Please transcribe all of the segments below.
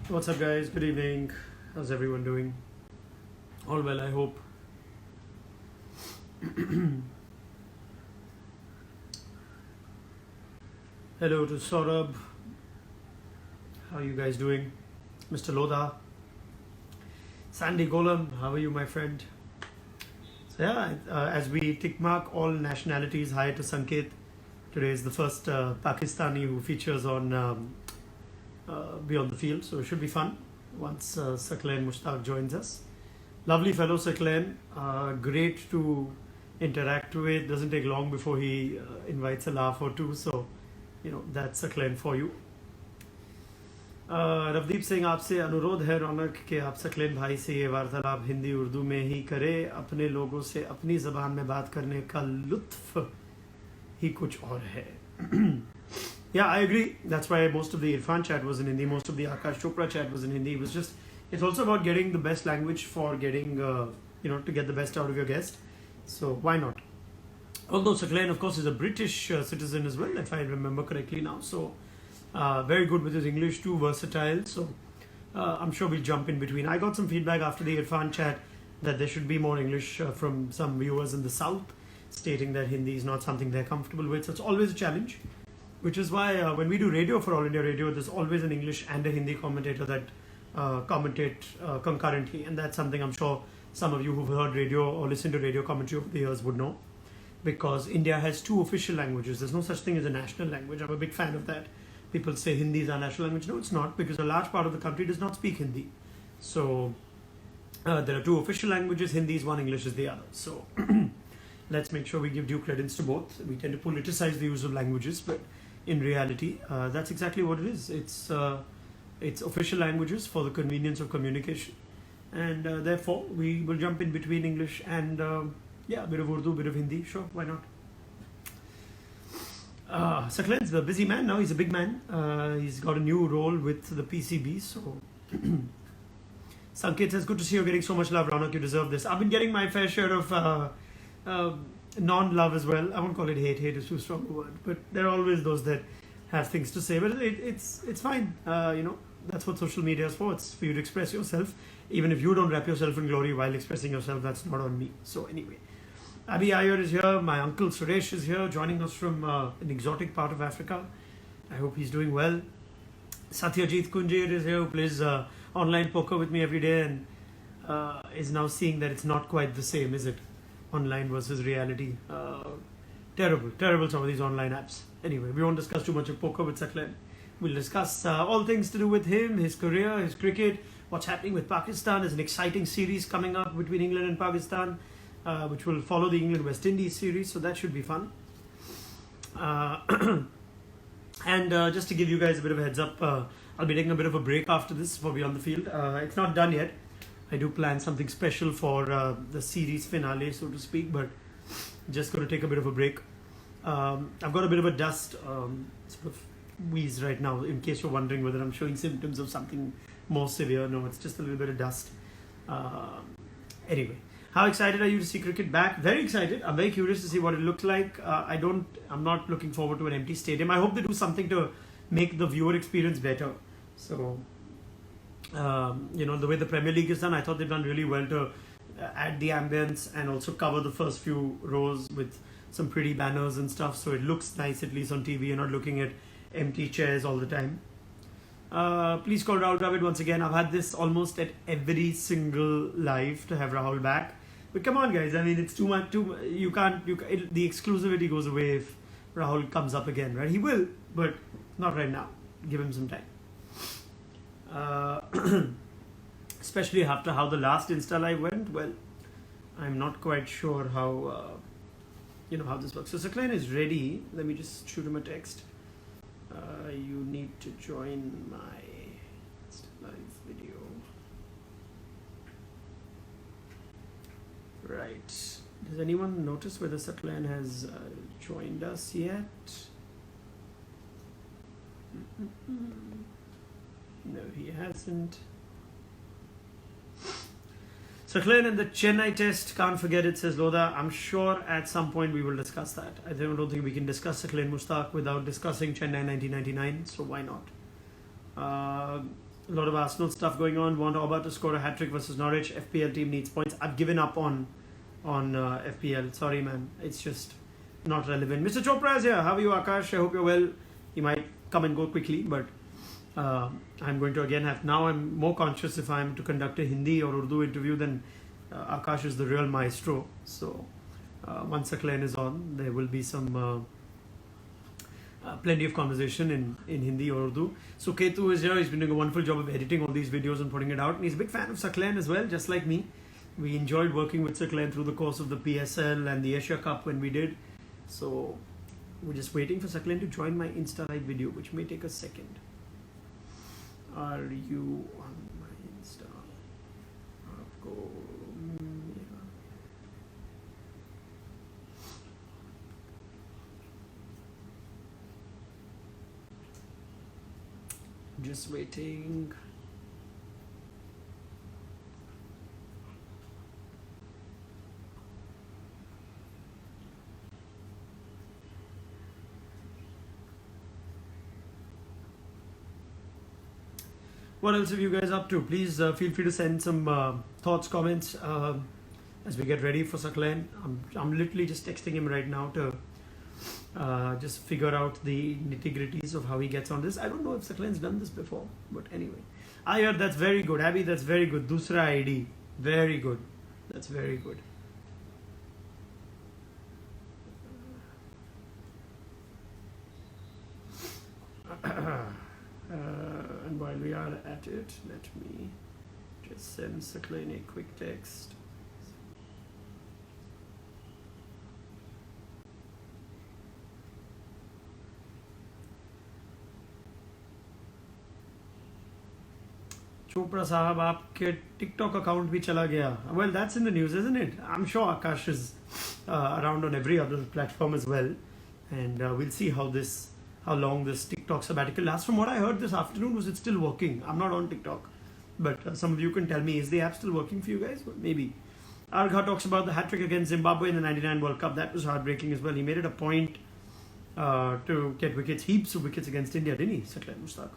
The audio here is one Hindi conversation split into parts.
What's up, guys? Good evening. How's everyone doing? All well, I hope. Hello to Saurabh. How are you guys doing? Mr. Lodha. Sandy Golam, how are you, my friend? So, yeah, as we tick mark all nationalities higher to Sanket, today is the first Pakistani who features on Beyond the Field, so it should be fun once Saqlain Mushtaq joins us. Lovely fellow Saqlain, great to interact with. Doesn't take long before he invites a laugh or two, so that's Saqlain for you. रवदीप Singh आपसे अनुरोध है रौनक कि आप सकलेन भाई से ये वार्तालाप हिंदी उर्दू में ही करें. अपने लोगों से अपनी ज़बान में बात करने का लुत्फ ही कुछ और है. Yeah, I agree. That's why most of the Irfan chat was in Hindi, most of the Akash Chopra chat was in Hindi. It's also about getting the best language for getting, to get the best out of your guest. So why not? Although Saqlain, of course, is a British citizen as well, if I remember correctly now. So very good with his English too, versatile. So I'm sure we'll jump in between. I got some feedback after the Irfan chat that there should be more English from some viewers in the South, stating that Hindi is not something they're comfortable with. So it's always a challenge. Which is why when we do radio for All India Radio, there's always an English and a Hindi commentator that commentate concurrently. And that's something I'm sure some of you who've heard radio or listened to radio commentary over the years would know. Because India has two official languages. There's no such thing as a national language. I'm a big fan of that. People say Hindi is our national language. No, it's not, because a large part of the country does not speak Hindi. So there are two official languages. Hindi is one, English is the other. So let's make sure we give due credence to both. We tend to politicize the use of languages, but in reality, that's exactly what it is. It's official languages for the convenience of communication, and therefore we will jump in between English and a bit of Urdu, a bit of Hindi. Sure, why not? Saqlain's a busy man now. He's a big man. He's got a new role with the PCB. So Sanket says, good to see you getting so much love, Raunak. You deserve this. I've been getting my fair share of non-love as well. I won't call it hate. Hate is too strong a word, but there are always those that have things to say. But it's fine. That's what social media is for. It's for you to express yourself. Even if you don't wrap yourself in glory while expressing yourself, that's not on me. So anyway, Abi Iyer is here. My uncle Suresh is here, joining us from an exotic part of Africa. I hope he's doing well. Satyajit Kunjir is here, who plays online poker with me every day and is now seeing that it's not quite the same, is it? Online versus reality. Terrible some of these online apps. Anyway, we won't discuss too much of poker with Saqlain. We'll discuss all things to do with him, his career, his cricket, what's happening with Pakistan. There's an exciting series coming up between England and Pakistan, which will follow the England-West Indies series, so that should be fun. And just to give you guys a bit of a heads up, I'll be taking a bit of a break after this for Beyond the Field. It's not done yet. I do plan something special for the series finale, so to speak, but just going to take a bit of a break. I've got a bit of a dust sort of wheeze right now, in case you're wondering whether I'm showing symptoms of something more severe. No, it's just a little bit of dust. Anyway, how excited are you to see cricket back? Very excited. I'm very curious to see what it looks like. I'm not looking forward to an empty stadium. I hope they do something to make the viewer experience better. So the way the Premier League is done, I thought they've done really well to add the ambience and also cover the first few rows with some pretty banners and stuff, so it looks nice at least on TV. You're not looking at empty chairs all the time. Please call Rahul Dravid once again. I've had this almost at every single live to have Rahul back, but come on guys, I mean, it's too much. The exclusivity goes away if Rahul comes up again, right? He will, but not right now. Give him some time. Especially after how the last Insta Live went. Well, I'm not quite sure how how this works. So Saqlain is ready. Let me just shoot him a text. You need to join my Insta Live video. Right. Does anyone notice whether Saqlain has joined us yet? No, he hasn't. Saqlain and the Chennai test, can't forget it, says Lodha. I'm sure at some point we will discuss that. I don't think we can discuss Saqlain Mushtaq without discussing Chennai 1999, so why not? A lot of Arsenal stuff going on. Want Auba to score a hat trick versus Norwich. FPL team needs points. I've given up on FPL. Sorry, man. It's just not relevant. Mr. Chopra is here. How are you, Akash? I hope you're well. He might come and go quickly, but I'm going to again have. Now I'm more conscious if I'm to conduct a Hindi or Urdu interview, then Akash is the real maestro. So once Sakleen is on, there will be some. Plenty of conversation in Hindi or Urdu. So Ketu is here. He's been doing a wonderful job of editing all these videos and putting it out. And he's a big fan of Sakleen as well, just like me. We enjoyed working with Sakleen through the course of the PSL and the Asia Cup when we did. So we're just waiting for Sakleen to join my Insta Live video, which may take a second. Are you on my Insta? Go. Just waiting. What else have you guys up to? Please feel free to send some thoughts, comments as we get ready for Sakleen. I'm literally just texting him right now to just figure out the nitty-gritties of how he gets on this. I don't know if Sakleen's done this before, but anyway. I heard that's very good. Abby, that's very good. Dusra ID. Very good. That's very good. And while we are at it, let me just send Sakleen a quick text. Chopra साहब आपके टिकटॉक अकाउंट भी चला गया. Well, that's in the news, isn't it? I'm sure Akash is around on every other platform as well, and we'll see how long this TikTok sabbatical lasts. From what I heard this afternoon, was it still working? I'm not on TikTok, but some of you can tell me, is the app still working for you guys? Well, maybe. Argha talks about the hat trick against Zimbabwe in the '99 World Cup. That was heartbreaking as well. He made it a point to get wickets, heaps of wickets against India, didn't he, Sakleen Mushtaq?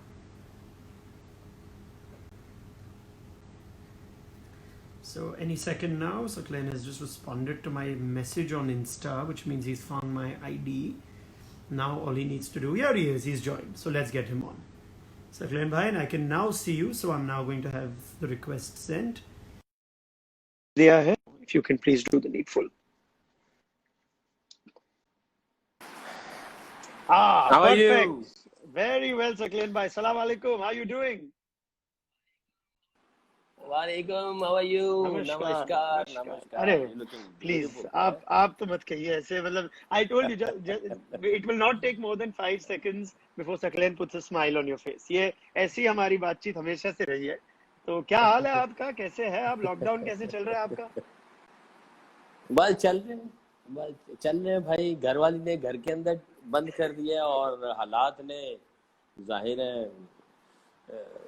So any second now, Sakleen has just responded to my message on Insta, which means he's found my ID. Now all he needs to do, here he is, he's joined. So let's get him on. Sakleen bhai, and I can now see you, so I'm now going to have the request sent. If you can please do the needful. How perfect. are you? Very well, Sakleen bhai. Salam alaikum. How are you doing? Walaikum, how are you? Namaskar. Namaskar. अरे You're looking प्लीज beautiful. आप तो मत कहिए ऐसे. मतलब I told you it will not take more than 5 seconds before Sakleen puts a smile on your face. ये ऐसी हमारी बातचीत हमेशा से रही है. तो क्या हाल है आपका? कैसे है आप? लॉकडाउन कैसे चल रहा है आपका? बस चल रहे हैं भाई. घरवाली ने घर के अंदर बंद कर दिया और हालात ने जाहिर है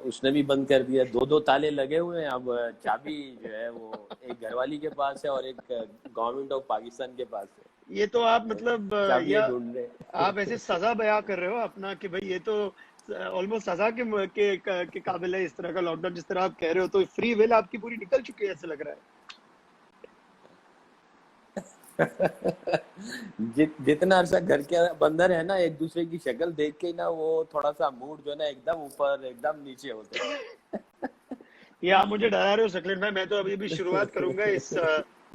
उसने भी बंद कर दिया. दो ताले लगे हुए हैं. अब चाबी जो है वो एक घरवाली के पास है और एक गवर्नमेंट ऑफ पाकिस्तान के पास है. ये तो आप मतलब चाबियां ढूंढ रहे हैं. आप ऐसे सजा बयां कर रहे हो अपना कि भाई ये तो ऑलमोस्ट सजा के काबिल है. इस तरह का लॉकडाउन जिस तरह आप कह रहे हो, तो फ्री विल आपकी पूरी निकल चुकी है ऐसे लग रहा है. जितना अरसा घर के बंदर है ना, एक दूसरे की शक्ल देख के ना वो थोड़ा सा मूड जो है ना एकदम ऊपर एकदम नीचे होता है. ये आप मुझे डरा रहे हो सकलेन भाई. मैं तो अभी भी शुरुआत करूंगा इस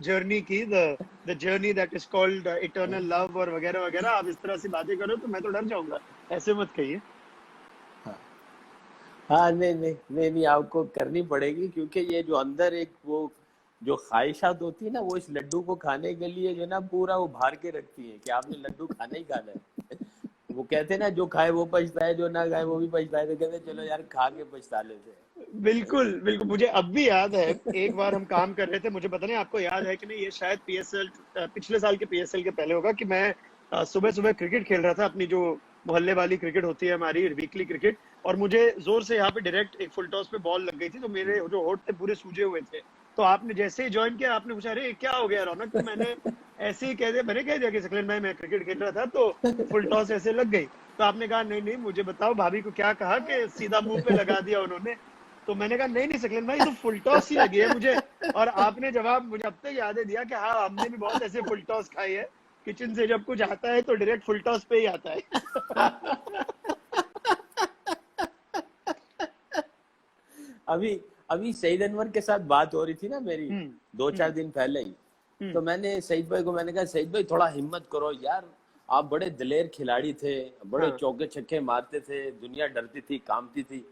जर्नी की, the journey that is called eternal love और वगैरह वगैरह. आप इस तरह से बातें करो तो मैं तो डर जाऊंगा. ऐसे मत कहिए. हाँ नहीं आपको करनी पड़ेगी, क्योंकि ये जो अंदर एक वो जो ख्वाहिशात होती है ना, वो इस लड्डू को खाने के लिए जो ना पूरा उभार के रखती है कि आपने लड्डू खाना ही खाना है. वो कहते हैं ना, जो खाए वो पछताए, जो ना खाए वो भी पछताए. तो कहते चलो यार खा के पछता लेते हैं. बिल्कुल. मुझे अब भी याद है, एक बार हम काम कर रहे थे, मुझे पता नहीं आपको याद है कि नहीं, ये शायद पीएसएल पिछले साल के पीएसएल के पहले होगा, कि मैं सुबह क्रिकेट खेल रहा था, अपनी जो मोहल्ले वाली क्रिकेट होती है हमारी वीकली क्रिकेट, और मुझे जोर से यहाँ पे डायरेक्ट एक फुल टॉस पे बॉल लग गई थी. तो मेरे जो होठ थे पूरे सूजे हुए थे. तो आपने जैसे ही ज्वाइन किया, आपने पूछा अरे क्या हो गया रौनक? तो मैंने ऐसे ही कह दिया, मैंने कह दिया कि सकलेन भाई मैं क्रिकेट खेल रहा था तो फुल टॉस ऐसे लग गई. तो आपने कहा नहीं मुझे बताओ भाभी को क्या कहा कि सीधा मुंह पे लगा दिया उन्होंने. तो मैंने कहा नहीं नहीं सकलेन भाई, तो फुल टॉस ही लगी है मुझे। और आपने जवाब मुझे अब तक याद है दिया कि हाँ हमने भी बहुत ऐसे फुल टॉस खाई है, किचन से जब कुछ आता है तो डायरेक्ट फुल टॉस पे ही आता है। अभी अभी सईद अनवर के साथ बात हो रही थी ना मेरी, हम्म 2-4 दिन पहले ही। तो मैंने सईद भाई को मैंने कहा, सईद भाई थोड़ा हिम्मत करो यार, आप बड़े दिलेर खिलाड़ी थे, बड़े हाँ चौके छक्के मारते थे, दुनिया डरती थी, कांपती थी।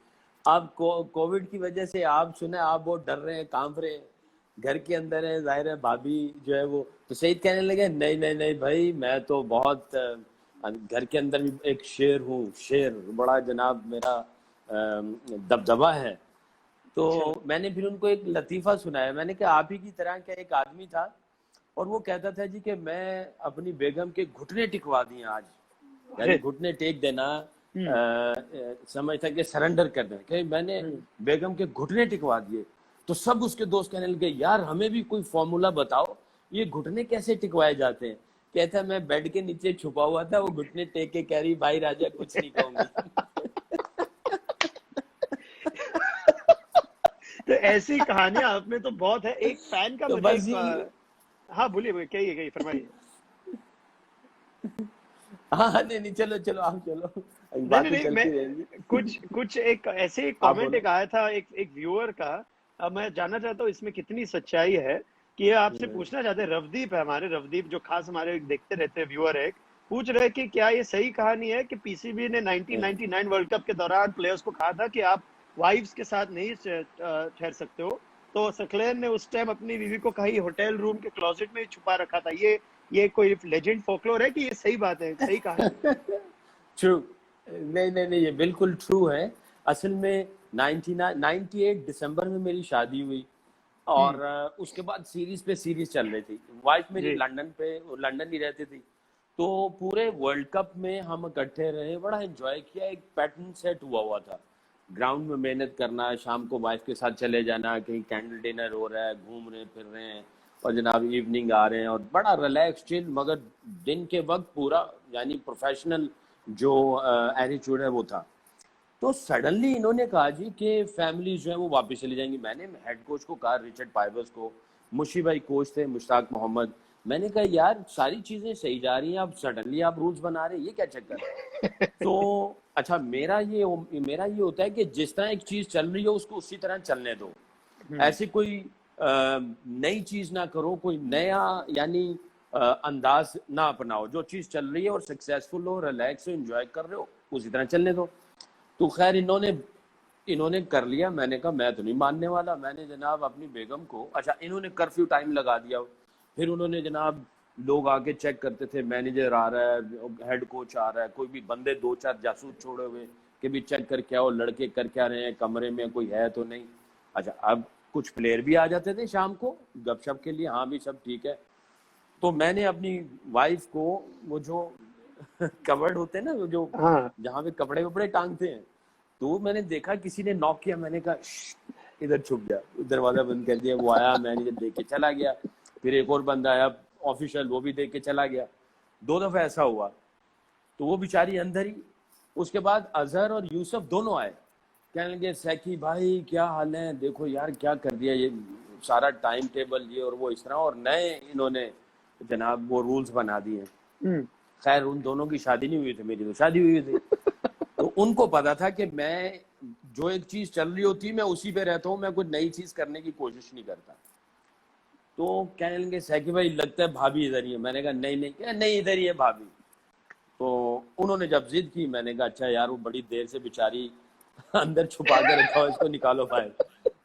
अब कोविड की वजह से आप सुने, आप बहुत डर रहे हैं, कांप रहे हैं, घर के अंदर है, जाहिर है भाभी जो है वो। तो सईद कहने लगे, नहीं नहीं नहीं भाई, मैं तो बहुत घर के अंदर भी एक शेर हूँ, शेर बड़ा जनाब मेरा दबदबा है। तो अच्छा मैंने फिर उनको एक लतीफा सुनाया। मैंने कहा आप ही की तरह का एक आदमी था और वो कहता था जी कि मैं अपनी बेगम के घुटने टिकवा दिए आज, यानी अरे घुटने टेक देना, हम्म समझता कि सरेंडर कर देना, कि मैंने हम्म बेगम के घुटने टिकवा दिए। तो सब उसके दोस्त कहने लगे, यार हमें भी कोई फॉर्मूला बताओ, ये घुटने कैसे टिकवाए जाते हैं। कहता है मैं बेड के नीचे छुपा हुआ था, वो घुटने टेक के कह रही, भाई राजा कुछ नहीं कहूंगी। तो ऐसी कहानियां आप में तो बहुत है। एक फैन का तो मुझे बस एक ये, हाँ बोलिए बोलिए, कहिए कहिए फरमाइए। हाँ नहीं नहीं, चलो चलो आप चलो, नहीं नहीं बातें नहीं, चलती रहेंगी। मैं कुछ कुछ एक ऐसे आप कमेंट एक बोलो। आया था एक व्यूअर का। अब मैं जानना चाहता हूँ इसमें कितनी सच्चाई है, कि ये आपसे हम्म, पूछना चाहते हैं। रवदीप है हमारे, रवदीप जो खास हमारे देखते रहते हैं व्यूअर है, पूछ रहे कि क्या ये सही कहानी है कि पीसीबी ने हम्म। 1999 वर्ल्ड कप के दौरान प्लेयर्स को कहा था कि आप वाइफ्स के साथ नहीं ठहर सकते हो, तो सकलेन ने उस टाइम अपनी बीवी को कहीं होटल रूम के क्लोजेट में ही छुपा रखा था। ये कोई लेजेंड फोकलोर है कि ये सही बात है, सही कहानी है? ट्रू, नहीं नहीं नहीं, ये बिल्कुल ट्रू है। असल में 98 दिसंबर में मेरी शादी हुई और उसके बाद सीरीज पे सीरीज चल रही थी। वाइफ मेरी जी लंदन पे, वो लंदन ही रहती थी। तो पूरे वर्ल्ड कप में हम इकट्ठे रहे, बड़ा एंजॉय किया। एक पैटर्न सेट हुआ हुआ था, ग्राउंड में मेहनत करना, शाम को वाइफ के साथ चले जाना, कहीं कैंडल डिनर हो रहा है, घूम रहे फिर रहे हैं, और जनाब इवनिंग आ रहे हैं, और बड़ा रिलैक्स चिल। मगर दिन के वक्त पूरा यानी प्रोफेशनल जो एटीट्यूड है वो था। तो सडनली इन्होंने कहा जी कि फैमिली जो है वो वापस चली जाएंगी। मैंने हेड कोच को कहा, रिचर्ड पाइवर्स को, मुशी भाई कोच थे, मुश्ताक मोहम्मद, मैंने कहा यार सारी चीजें सही जा रही हैं, अब सडनली आप रूल्स बना रहे हैं, ये क्या चक्कर है। तो अच्छा, मेरा ये होता है कि जिस तरह एक चीज चल रही हो उसको उसी तरह चलने दो। हम्म ऐसी कोई नई चीज ना करो, कोई नया यानी अंदाज ना अपनाओ। जो चीज चल रही है और सक्सेसफुल हो, रिलैक्स हो, एंजॉय कर रहे हो, उसी तरह चलने दो। तो खैर इन्होंने कर लिया। मैंने कहा मैं तो नहीं मानने वाला। मैंने जनाब अपनी बेगम को, अच्छा इन्होंने कर्फ्यू टाइम लगा दिया, फिर उन्होंने जनाब लोग आके चेक करते थे, मैनेजर आ रहा है, हेड कोच आ रहा है, कोई भी बंदे 2-4 जासूस छोड़े हुए कि भी चेक करके आओ लड़के कर क्या रहे हैं, कमरे में कोई है तो नहीं। अच्छा, अब कुछ प्लेयर भी आ जाते थे शाम को गपशप के लिए, हाँ भी सब ठीक है। तो मैंने अपनी वाइफ को वो जो कवर्ड होते हैं ना, वो जो हाँ जहाँ पे कपड़े वपड़े टांगते हैं, तो मैंने देखा किसी ने नॉक किया, मैंने कहा इधर छुप गया, दरवाजा बंद कर दिया। वो आया, मैनेजर देख के चला गया, फिर एक और बंदा आया ऑफिशियल, वो भी देख के चला गया। 2 दफा ऐसा हुआ। तो वो बेचारी अंदर ही। उसके बाद अजहर और यूसुफ दोनों आए, कहने लगे सैकी भाई क्या हाल है, देखो यार क्या कर दिया ये, सारा टाइम टेबल ये और वो इस तरह, और नए इन्होंने जनाब वो रूल्स बना दिए। हम्म खैर उन दोनों की शादी नहीं हुई थी, मेरी तो शादी हुई थी। तो उनको पता था कि मैं जो एक चीज चल रही होती मैं उसी पे रहता हूँ, मैं कुछ नई चीज करने की कोशिश नहीं करता। तो कहने लगे सैकी भाई लगता है भाभी इधर ही है। मैंने कहा नहीं नहीं, क्या नहीं इधर ही है भाभी। तो उन्होंने जब जिद की, मैंने कहा अच्छा यार वो बड़ी देर से बेचारी अंदर छुपा के रखा हो, इसको निकालो बाहर।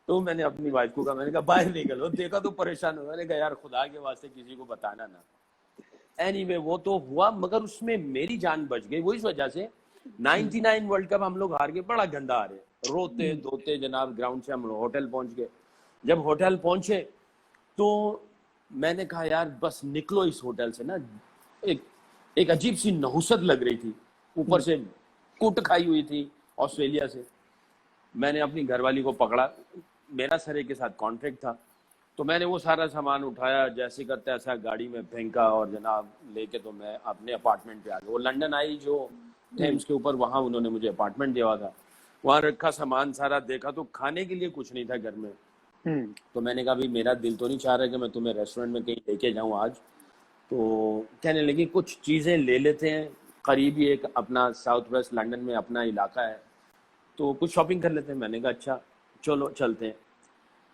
तो मैंने अपनी वाइफ को कहा, मैंने कहा बाहर निकलो, देखा तो परेशान हो। मैंने कहा यार खुदा के वास्ते किसी को बताना ना। एनीवे वो तो हुआ, मगर उसमें मेरी जान बच गई। वो इस वजह से 99 वर्ल्ड कप हम लोग हार के बड़ा गंदा हारे, रोते धोते जनाब ग्राउंड से हम लोग होटल पहुंच गए। जब होटल पहुंचे तो मैंने कहा यार बस निकलो इस होटल से ना। एक एक अजीब सी नहुसत लग रही थी, ऊपर से कुट खाई हुई थी ऑस्ट्रेलिया से। मैंने अपनी घरवाली को पकड़ा, मेरा सरे के साथ कॉन्ट्रैक्ट था, तो मैंने वो सारा सामान उठाया, जैसे का तैसा गाड़ी में फेंका और जनाब लेके तो मैं अपने अपार्टमेंट पे आ गया। वो लंदन आई जो थेम्स के ऊपर, वहाँ उन्होंने मुझे अपार्टमेंट दिया हुआ था। वहां रखा सामान सारा देखा तो खाने के लिए कुछ नहीं था घर में। तो मैंने कहा भाई मेरा दिल तो नहीं चाह रहा कि मैं तुम्हें रेस्टोरेंट में कहीं लेके जाऊं आज। तो कहने लगी कुछ चीज़ें ले लेते हैं, करीब ही एक अपना साउथ वेस्ट लंदन में अपना इलाका है, तो कुछ शॉपिंग कर लेते हैं। मैंने कहा अच्छा चलो चलते हैं।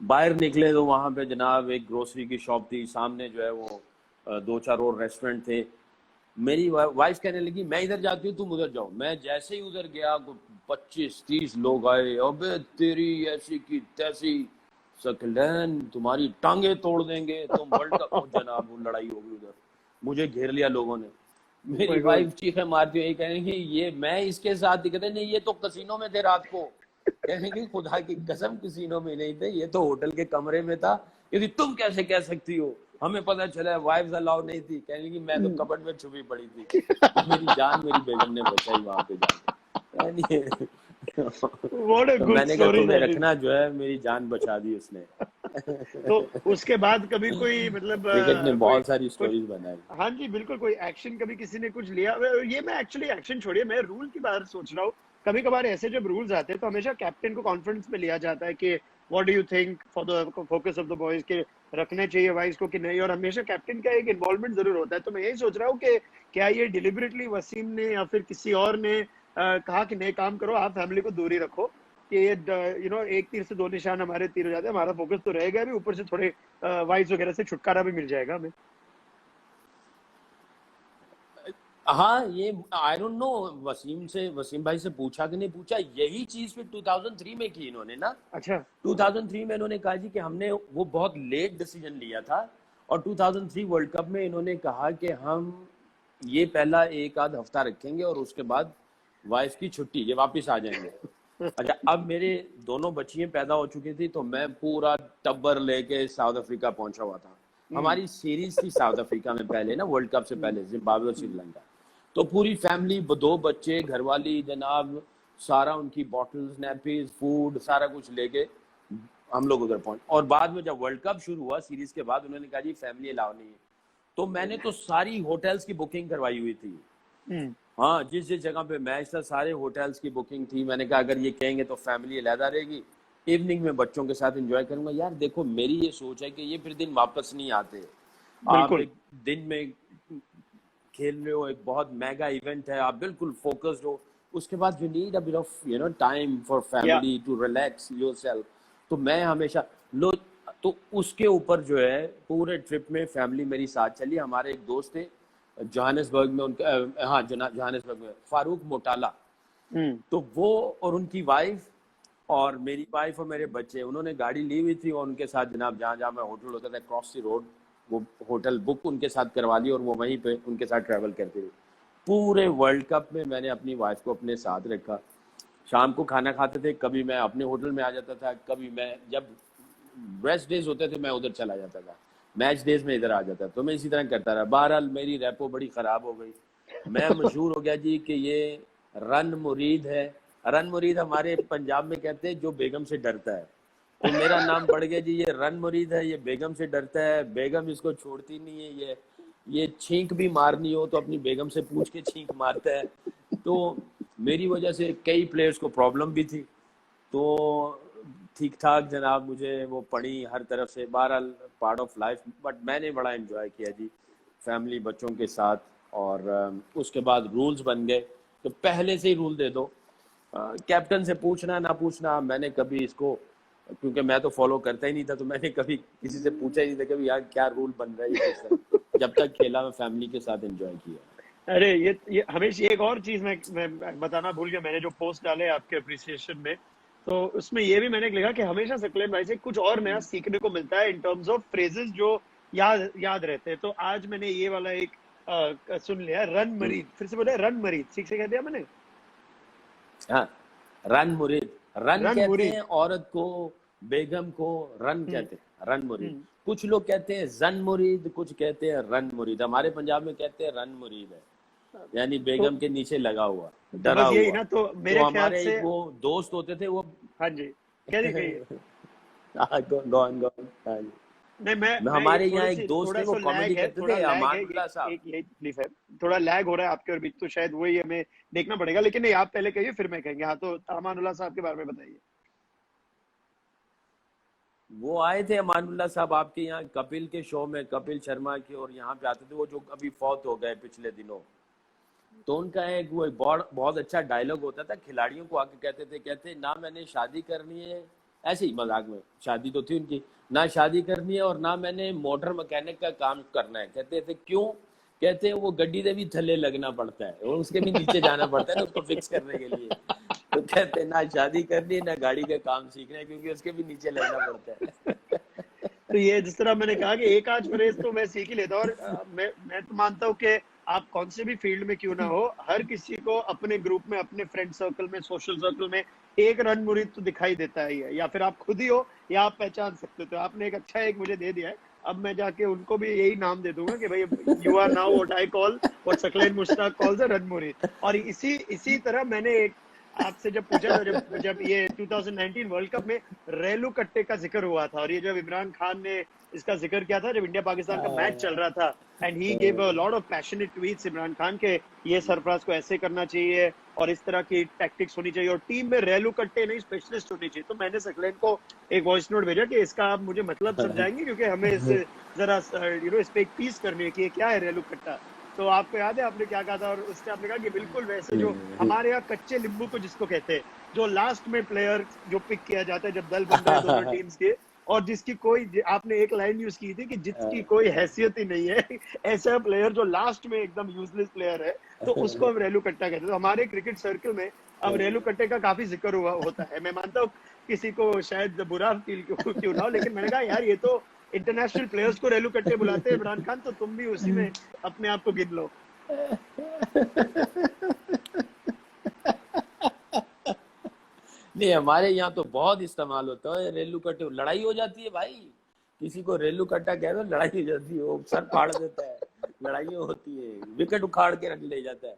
बाहर निकले तो वहाँ पे जनाब एक ग्रोसरी की शॉप थी, सामने जो है वो दो चार और रेस्टोरेंट थे। मेरी वाइफ कहने लगी मैं इधर जाती हूँ तुम उधर जाओ। मैं जैसे ही उधर गया 25-30 लोग आए, अबे तेरी ऐसी की तैसी सकलैन तुम्हारी टांगे तोड़ देंगे तुम वर्ल्ड कप। और जनाब वो लड़ाई हो गई उधर, मुझे घेर लिया लोगों ने। मेरी वाइफ चीखें मारती हुई कहेंगी ये मैं इसके साथ दिखते नहीं, ये तो कसिनो में थे रात को। कहेंगे खुदा की कसम कसिनो में नहीं थे, ये तो होटल के कमरे में था। यदि तुम कैसे कह सकती हो, हमें पता चला वाइफ अलाउ नहीं थी। कहने की मैं तो कबर्ड में छुपी पड़ी थी। तो मेरी जान मेरी बेगम ने बचाई वहां पे जाके। तो मैंने कहा तुम्हें रखना जो है मेरी जान बचा दी उसने। तो उसके बाद कभी कोई मतलब क्रिकेट ने बहुत सारी स्टोरीज बनाई। हाँ जी बिल्कुल, कोई एक्शन कभी किसी ने कुछ लिया? ये मैं एक्चुअली एक्शन छोड़िए, मैं रूल की बात सोच रहा हूँ। कभी कभार ऐसे जब रूल्स आते हैं तो हमेशा कैप्टन को कॉन्फ्रेंस में लिया जाता है कि what do you think for the focus of the boys, के रखने चाहिए वाइस को कि नहीं, और हमेशा कैप्टन का एक इन्वॉल्वमेंट जरूर होता है। तो मैं यही सोच रहा हूँ कि क्या ये डिलिबरेटली वसीम ने या फिर किसी और ने कहा कि नहीं काम करो, आप फैमिली को दूरी रखो, कि ये एक तीर से दो निशान हमारे तीर हो जाते हैं, हमारा फोकस तो रहेगा भी, ऊपर से थोड़े वाइस वगैरह से छुटकारा भी मिल जाएगा हमें। हाँ ये आई डोंट नो वसीम भाई से पूछा कि नहीं पूछा। यही चीज फिर 2003 में की इन्होंने ना। अच्छा 2003 में इन्होंने कहा जी कि हमने वो बहुत लेट डिसीजन लिया था, और 2003 वर्ल्ड कप में इन्होंने कहा कि हम ये पहला एक आध हफ्ता रखेंगे और उसके बाद वाइफ की छुट्टी, ये वापस आ जाएंगे। अच्छा अब मेरे दोनों बच्चियां पैदा हो चुकी थी तो मैं पूरा टब्बर लेके साउथ अफ्रीका पहुंचा हुआ था। हमारी सीरीज थी साउथ अफ्रीका में पहले ना, वर्ल्ड कप से पहले, जिम्बाब्वे और श्रीलंका। तो पूरी फैमिली, दो बच्चे, घरवाली जनाब, सारा उनकी बॉटल्स, नैपीज, फूड सारा कुछ लेके हम लोग उधर पहुंचे। और बाद में जब वर्ल्ड कप शुरू हुआ सीरीज के बाद, उन्होंने कहा जी फैमिली अलाउ नहीं है। तो मैंने तो सारी होटल्स की बुकिंग करवाई हुई थी। हाँ जिस जिस जगह पे मैच था सारे होटल्स की बुकिंग थी। मैंने कहा अगर ये कहेंगे तो फैमिली अलहदा रहेगी, इवनिंग में बच्चों के साथ एंजॉय करूंगा। यार देखो मेरी ये सोच है कि ये फिर दिन वापस नहीं आते। आप एक दिन में खेल रहे हो, एक बहुत मेगा इवेंट है, आप बिल्कुल फोकस्ड हो, उसके बाद you need a bit of time for family to relax yourself. तो मैं हमेशा तो उसके ऊपर जो है पूरे ट्रिप में फैमिली मेरी साथ चली। हमारे एक दोस्त थे जोहानिसबर्ग में, उनका हाँ जोहानिसबर्ग में, फारूक मोटाला। तो वो और उनकी वाइफ और मेरी वाइफ और मेरे बच्चे, उन्होंने गाड़ी ली हुई थी और उनके साथ जनाब जहाँ जहाँ मैं होटल होता था क्रॉस द रोड, वो होटल बुक उनके साथ करवा ली और वो वहीं पे उनके साथ ट्रैवल करती रही। पूरे वर्ल्ड कप में मैंने अपनी वाइफ को अपने साथ रखा। शाम को खाना खाते थे, कभी मैं अपने होटल में आ जाता था, कभी मैं जब रेस्ट डेज होते थे मैं उधर चला जाता था, मैच डेज में इधर आ जाता। तो मैं इसी तरह करता रहा। बहरहाल मेरी रेपो बड़ी खराब हो गई, मैं मशहूर हो गया जी कि ये रन मुरीद है। रन मुरीद हमारे पंजाब में कहते हैं जो बेगम से डरता है। तो मेरा नाम पड़ गया जी ये रन मुरीद है, ये बेगम से डरता है, बेगम इसको छोड़ती नहीं है, ये छींक भी मारनी हो तो अपनी बेगम से पूछ के छींक मारता है। तो मेरी वजह से कई प्लेयर्स को प्रॉब्लम भी थी। तो ठीक ठाक जनाब मुझे वो पड़ी हर तरफ से। बहरहाल पार्ट ऑफ लाइफ, बट मैंने बड़ा एंजॉय किया जी फैमिली बच्चों के साथ। और उसके बाद रूल्स बन गए, तो पहले से ही रूल दे दो। कैप्टन से पूछना ना पूछना, मैंने कभी इसको, क्योंकि मैं तो फॉलो करता ही नहीं था, तो मैंने कभी किसी से पूछा ही नहीं था कि यार क्या रूल बन रहा है। जब तक खेला मैं फैमिली के साथ एंजॉय किया। अरे ये हमेशा एक और चीज मैं बताना भूल गया, मैंने जो पोस्ट डाले आपके अप्रिसिएशन में, तो उसमें ये भी मैंने लिखा कि हमेशा सकलेन भाई से कुछ और नया सीखने को मिलता है इन टर्म्स ऑफ फ्रेजेस जो याद रहते हैं। तो आज मैंने ये वाला एक सुन लिया, रन मरीद, फिर से बोले रन मरीद, ठीक से कह दिया मैंने। हाँ रन मुरीद, रन कहते हैं औरत को, बेगम को रन कहते हैं, रन मुरीद। कुछ लोग कहते हैं जन मुरीद, कुछ कहते हैं रन मुरीद। हमारे पंजाब में कहते हैं रन मुरीद है, यानी बेगम के नीचे लगा हुआ, डरा हुआ। ना तो मेरे तो ख्याल हमारे से वो दोस्त होते थे वो। हाँ जी कह दी गई। गॉन। नहीं मैं हमारे यहाँ थोड़ी एक सी दोस्त थोड़ा है, वो सा कॉमेडी लैग है, करते थोड़ा थे, लैग है, अमानुल्लाह साहब। एक यही तकलीफ है, थोड़ा लैग हो रहा है आपके और बीच, तो शायद वही हमें देखना पड़ेगा, लेकिन नहीं आप पहले कहिए फिर मैं कहेंगे। हाँ, तो अमानुल्लाह साहब के बारे में बताइए। वो आए थे अमानुल्लाह साहब आपके यहाँ कपिल के शो में, कपिल शर्मा के, और यहाँ पे आते थे, वो जो अभी फौत हो गए पिछले दिनों। तो उनका एक वो बहुत बहुत अच्छा डायलॉग होता था, खिलाड़ियों को आके कहते ना मैंने शादी करनी है, ऐसे ही मजाक में, शादी तो थी उनकी, ना शादी करनी है और ना मैंने मोटर मैकेनिक का काम करना है। कहते थे क्यों? कहते हैं वो गड्डी दे भी थल्ले लगना पड़ता है, और उसके भी नीचे जाना पड़ता है ना उसको फिक्स करने के लिए। तो कहते हैं ना शादी करनी है ना गाड़ी का काम सीखना है, क्योंकि उसके भी नीचे लगना पड़ता है। तो ये जिस तरह मैंने कहा कि एक आध फ्रेज तो मैं सीख ही लेता हूँ, और मैं तो मानता हूँ कि आप कौन से भी फील्ड में क्यों ना हो, हर किसी को अपने ग्रुप में, अपने फ्रेंड सर्कल में, सोशल सर्कल में एक रन मुरीद तो दिखाई देता ही है, या फिर आप खुद ही हो या आप पहचान सकते हो। आपने एक अच्छा एक मुझे दे दिया है, अब मैं जाके उनको भी यही नाम दे दूंगा कि भाई you are now what I call, what Saqlain Mushtaq calls a run मुरीद। और इसी तरह मैंने एक आपसे जब पूछा था, जब जब ये 2019 वर्ल्ड कप में रेलू कट्टे का जिक्र हुआ था, और ये जब इमरान खान ने इसका जिक्र किया था जब इंडिया पाकिस्तान का मैच चल रहा था, and he gave a lot of passionate tweets Imran Khan के, ये सरफराज को ऐसे करना चाहिए और इस तरह की टैक्टिक्स होनी चाहिए और टीम में रेलू कट्टे नहीं स्पेशलिस्ट होनी चाहिए। तो मैंने सकलैन को एक वॉइस नोट भेजा कि इसका आप मुझे मतलब समझाएंगे, क्योंकि हमें इस जरा इस पे एक पीस करनी है कि ये क्या है रेलू कट्टा। तो आपको याद है आपने क्या कहा था? और उससे आपने कहा कि बिल्कुल वैसे जो हमारे यहाँ कच्चे नींबू को जिसको कहते हैं, जो लास्ट में प्लेयर जो पिक किया जाता है जब दल बन रहे हैं दोनों टीम्स के, और जिसकी कोई, आपने एक लाइन यूज की थी कि जिसकी कोई हैसियत ही नहीं है, ऐसा प्लेयर जो लास्ट में एकदम यूजलेस प्लेयर है, तो उसको हम रेलू कट्टा कहते हैं। तो हमारे क्रिकेट सर्कल में अब रेलू कट्टे का काफी जिक्र हुआ होता है। मैं मानता हूँ किसी को शायद बुरा फील क्यों ना हो, लेकिन मैंने कहा यार ये तो इंटरनेशनल प्लेयर्स को रेलू कट्टे बुलाते हैं इमरान खान, तो तुम भी उसी में अपने आप को गिन लो। नहीं, हमारे यहाँ तो बहुत इस्तेमाल होता है रेलू कट्टे, लड़ाई हो जाती है भाई, किसी को रेलू कट्टा कह दो लड़ाई हो जाती है, वो सर फाड़ देता है, लड़ाइयाँ होती है, विकेट उखाड़ के रख ले जाता है।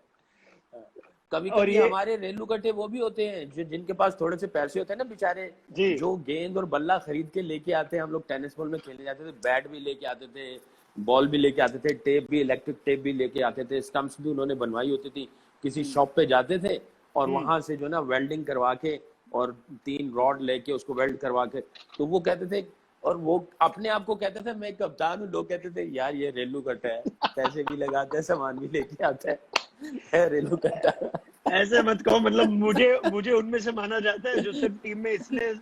कभी और कभी ये हमारे रेलू कट्टे वो भी होते हैं जो जिनके पास थोड़े से पैसे होते हैं ना बेचारे, जी जो गेंद और बल्ला खरीद के लेके आते हैं। हम लोग टेनिस बॉल में खेलने जाते थे, बैट भी लेके आते थे, बॉल भी लेके आते थे, टेप भी, इलेक्ट्रिक टेप भी लेके आते थे, स्टम्प्स भी उन्होंने बनवाई होती थी। किसी शॉप पे जाते थे और वहां से जो ना वेल्डिंग करवा के और 3 रॉड लेके उसको वेल्ड करवा के, तो वो कहते थे, और वो अपने आप को कहते थे मैं कप्तान हूँ। लोग कहते थे यार ये रेलू कट्टा है, पैसे भी लगाता है, सामान भी लेके आता है रेलू कट्टा। ऐसे मत कहो, मतलब मुझे मुझे उनमें से माना जाता है जो सिर्फ टीम में इसलिए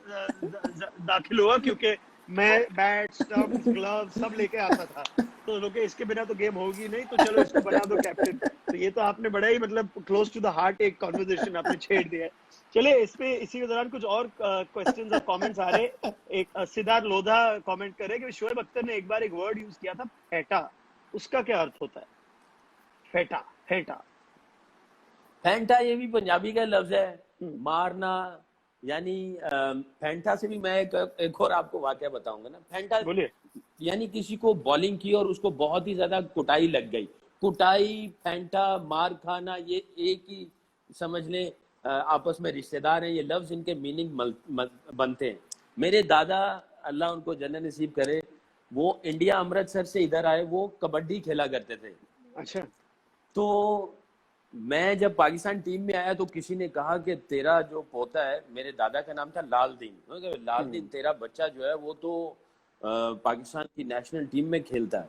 दाखिल हुआ क्योंकि मैं बैट, स्टंप्स, ग्लव सब लेके आता था, तो लोग इसके बिना तो गेम होगी नहीं, तो चलो इसको बना दो कैप्टन। तो ये तो आपने बड़ा ही मतलब क्लोज टू द हार्ट एक कॉन्वर्सेशन आपने छेड़ दिया है। चलिए इस पे इसी के दौरान कुछ और क्वेश्चंस और कमेंट्स आ रहे। एक सिद्धार्थ लोधा कमेंट कर रहे कि शोएब अख्तर ने एक बार एक वर्ड यूज किया था फेटा, उसका क्या अर्थ होता है? फेटा, फेटा फेंटा ये भी पंजाबी का लफ्ज है, मारना, यानी फेंटा से भी मैं एक और आपको वाकया बताऊंगा ना। फेंटा बोलिए। यानी किसी को बॉलिंग की और उसको बहुत ही ज्यादा कुटाई लग गई। कुटाई, फेंटा, मार खाना, ये एक ही समझ लें, आपस में रिश्तेदार हैं। ये लफ्ज इनके मीनिंग बनते हैं। मेरे दादा, अल्लाह उनको जन्नत नसीब करे, वो इंडिया अमृतसर से इधर आए, वो कबड्डी खेला करते थे। अच्छा। तो मैं जब पाकिस्तान टीम में आया तो किसी ने कहा कि तेरा जो पोता है, मेरे दादा का नाम था लालदीन, लालदीन तेरा बच्चा जो है वो तो पाकिस्तान की नेशनल टीम में खेलता है।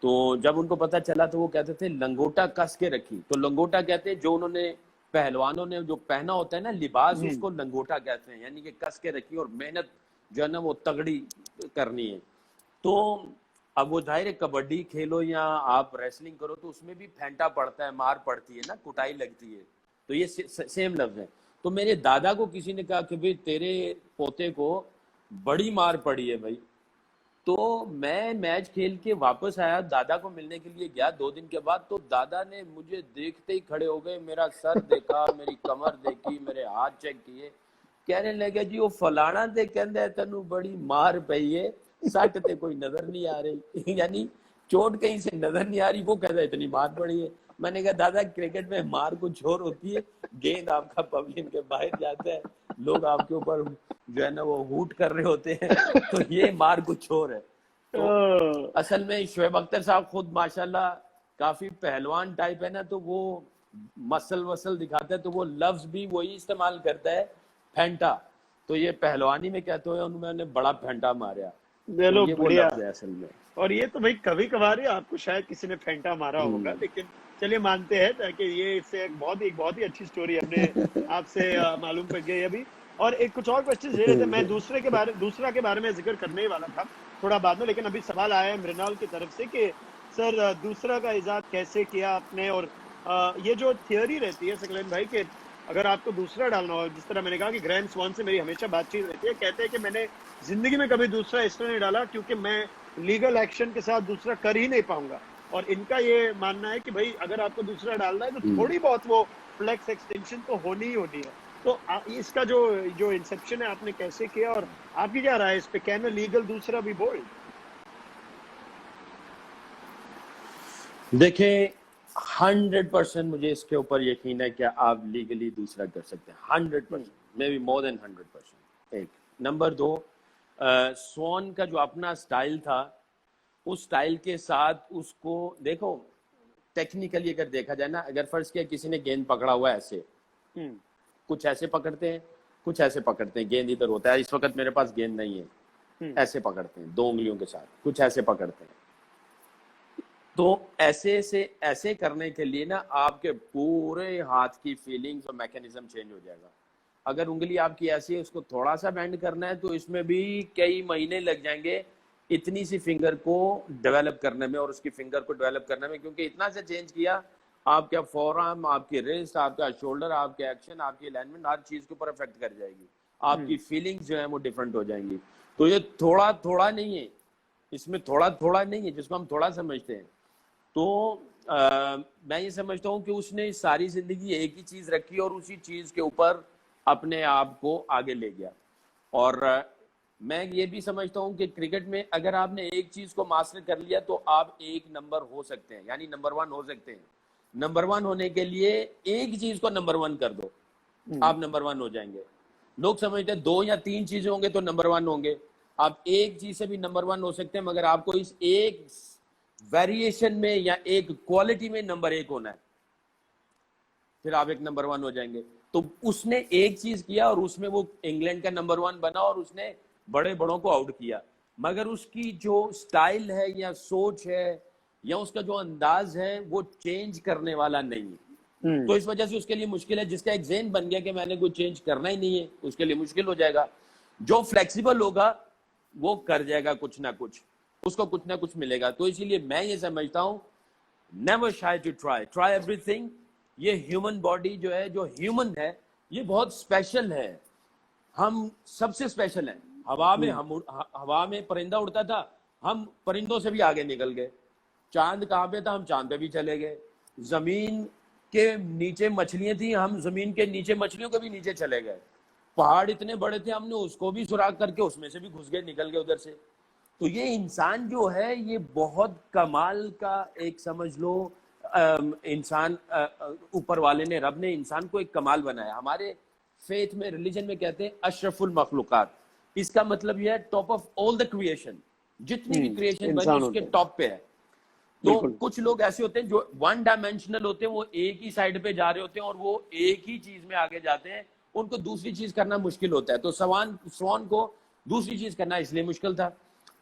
तो जब उनको पता चला तो वो कहते थे लंगोटा कस के रखी। तो लंगोटा कहते हैं जो उन्होंने, पहलवानों ने जो पहना होता है ना लिबास, उसको लंगोटा कहते हैं, यानी कि कस के रखी और मेहनत जो है ना वो तगड़ी करनी है। तो अब वो जाहिर है कबड्डी खेलो या आप रेसलिंग करो तो उसमें भी फेंटा पड़ता है, मार पड़ती है ना, कुटाई लगती है। तो ये सेम लफ्ज है। तो मेरे दादा को किसी ने कहा कि भाई तेरे पोते को बड़ी मार पड़ी है भाई। तो मैं मैच खेल के वापस आया, दादा को मिलने के लिए गया 2 दिन के बाद, तो दादा ने मुझे देखते ही खड़े हो गए, मेरा सर देखा, मेरी कमर देखी, मेरे हाथ चेक किए, कहने लगे जी वो फलाना ते कहंदा तेनू बड़ी मार पई है, सट ते कोई नजर नहीं आ रही यानी चोट कहीं से नजर नहीं आ रही, वो कहता इतनी मार पड़ी है। मैंने कहा दादा क्रिकेट में मार कुछ और होती है, गेंद आपका पवेलियन के बाहर जाता है, लोग आपके ऊपर जो है ना वो हूट कर रहे होते हैं, तो ये मार कुछ और है। असल में शोएब अख्तर साहब खुद माशाल्लाह काफी पहलवान टाइप है ना, तो वो मसल वसल दिखाता है, तो वो लफ्ज भी वही इस्तेमाल करता है, फेंटा। तो ये पहलवानी में कहते हुए उन्होंने बड़ा फेंटा मारा, तो चलो ये वो बढ़िया। लफ्ज है असल में। और ये तो भाई कभी कभार ही आपको शायद किसी ने फेंटा मारा होगा, लेकिन चलिए मानते हैं, ताकि ये इससे एक बहुत ही अच्छी स्टोरी हमने आपसे मालूम पड़ गई अभी। और एक कुछ और क्वेश्चन ले रहे थे, मैं दूसरा के बारे में जिक्र करने ही वाला था थोड़ा बाद में, लेकिन अभी सवाल आया है मृणाल की तरफ से कि सर दूसरा का इजाद कैसे किया आपने। और ये जो थियोरी रहती है सकलेन भाई कि अगर आपको दूसरा डालना हो, जिस तरह मैंने कहा कि ग्रैंड स्वान से मेरी हमेशा बातचीत रहती है, कहते हैं कि मैंने जिंदगी में कभी दूसरा इसलिए नहीं डाला क्योंकि मैं लीगल एक्शन के साथ दूसरा कर ही नहीं पाऊंगा। और इनका ये मानना है कि भाई अगर आपको दूसरा डालना है तो थोड़ी बहुत वो फ्लेक्स एक्सटेंशन तो होनी ही होनी है। तो इसका जो इंसेप्शन है आपने कैसे किया, और आपकी क्या राय है इस पे, कैन लीगल दूसरा भी बोल्ड? देखिए 100% मुझे इसके ऊपर यकीन है कि आप लीगली दूसरा कर सकते हैं, 100%, मे बी मोर देन 100%। एक नंबर 2, स्वॉन का जो अपना स्टाइल था, उस स्टाइल के साथ उसको देखो टेक्निकली अगर देखा जाए ना, अगर फर्ज किया किसी ने गेंद पकड़ा हुआ है ऐसे, कुछ ऐसे पकड़ते हैं, कुछ ऐसे पकड़ते हैं, गेंद इधर होता है, इस वक्त मेरे पास गेंद नहीं है, ऐसे पकड़ते हैं 2 उंगलियों के साथ, कुछ ऐसे पकड़ते हैं। तो ऐसे से ऐसे करने के लिए ना आपके पूरे हाथ की फीलिंग्स और मैकेनिज्म चेंज हो जाएगा। अगर उंगली आपकी ऐसी है, उसको थोड़ा सा बेंड करना है तो इसमें भी कई महीने लग जाएंगे इतनी सी फिंगर को डेवलप करने में और उसकी फिंगर को डेवलप करने में, क्योंकि इतना से चेंज किया आपका फोरआर्म, आपकी रिस्ट, आपका शोल्डर, आपके एक्शन, आपकी अलाइनमेंट, हर चीज के ऊपर इफेक्ट कर जाएगी। आपकी फीलिंग्स जो है वो डिफरेंट हो जाएंगी। तो ये थोड़ा थोड़ा नहीं है, इसमें थोड़ा थोड़ा नहीं है जिसको हम थोड़ा समझते हैं। तो मैं ये समझता हूँ कि उसने सारी जिंदगी एक ही चीज रखी और उसी चीज के ऊपर अपने आप को आगे ले गया। और मैं ये भी समझता हूँ कि क्रिकेट में अगर आपने एक चीज को मास्टर कर लिया तो आप एक नंबर हो सकते हैं, यानी नंबर 1 हो सकते हैं। नंबर 1 होने के लिए एक चीज को नंबर 1 कर दो, आप नंबर 1 हो जाएंगे। लोग समझते हैं 2 या 3 चीजें होंगे तो नंबर 1 होंगे। आप एक चीज से भी नंबर 1 हो सकते हैं, मगर आपको इस एक वेरिएशन में या एक क्वालिटी में नंबर 1 होना है, फिर आप एक नंबर 1 हो जाएंगे। तो उसने एक चीज किया और उसमें वो इंग्लैंड का नंबर 1 बना और उसने बड़े बड़ों को आउट किया, मगर उसकी जो स्टाइल है या सोच है या उसका जो अंदाज है वो चेंज करने वाला नहीं है। तो इस वजह से उसके लिए मुश्किल है। जिसका एक ज़हन बन गया कि मैंने कुछ चेंज करना ही नहीं है, उसके लिए मुश्किल हो जाएगा। जो फ्लेक्सिबल होगा वो कर जाएगा कुछ ना कुछ, उसको कुछ ना कुछ मिलेगा। तो इसीलिए मैं ये समझता हूं, never shy to try everything. ये ह्यूमन बॉडी जो है, जो ह्यूमन है, ये बहुत स्पेशल है। हम सबसे स्पेशल हैं। हवा में परिंदा उड़ता था, हम परिंदों से भी आगे निकल गए। चांद कहाँ पे था, हम चांद पे भी चले गए। जमीन के नीचे मछलियां थी, हम जमीन के नीचे मछलियों के भी नीचे चले गए। पहाड़ इतने बड़े थे, हमने उसको भी सुराग करके उसमें से भी घुस गए, निकल गए उधर से। तो ये इंसान जो है, ये बहुत कमाल का एक समझ लो इंसान, ऊपर वाले ने, रब ने इंसान को एक कमाल बनाया। हमारे फेथ में, रिलीजन में कहते हैं अशरफुल मखलूकात। इसका मतलब यह है top of all the creation, जितनी भी क्रिएशन बनी उसके टॉप पे है। तो कुछ लोग ऐसे होते हैं जो 1 डायमेंशनल होते हैं, वो एक ही साइड पे जा रहे होते हैं और वो एक ही चीज में आगे जाते हैं, उनको दूसरी चीज करना मुश्किल होता है। तो स्वान को दूसरी चीज करना इसलिए मुश्किल था।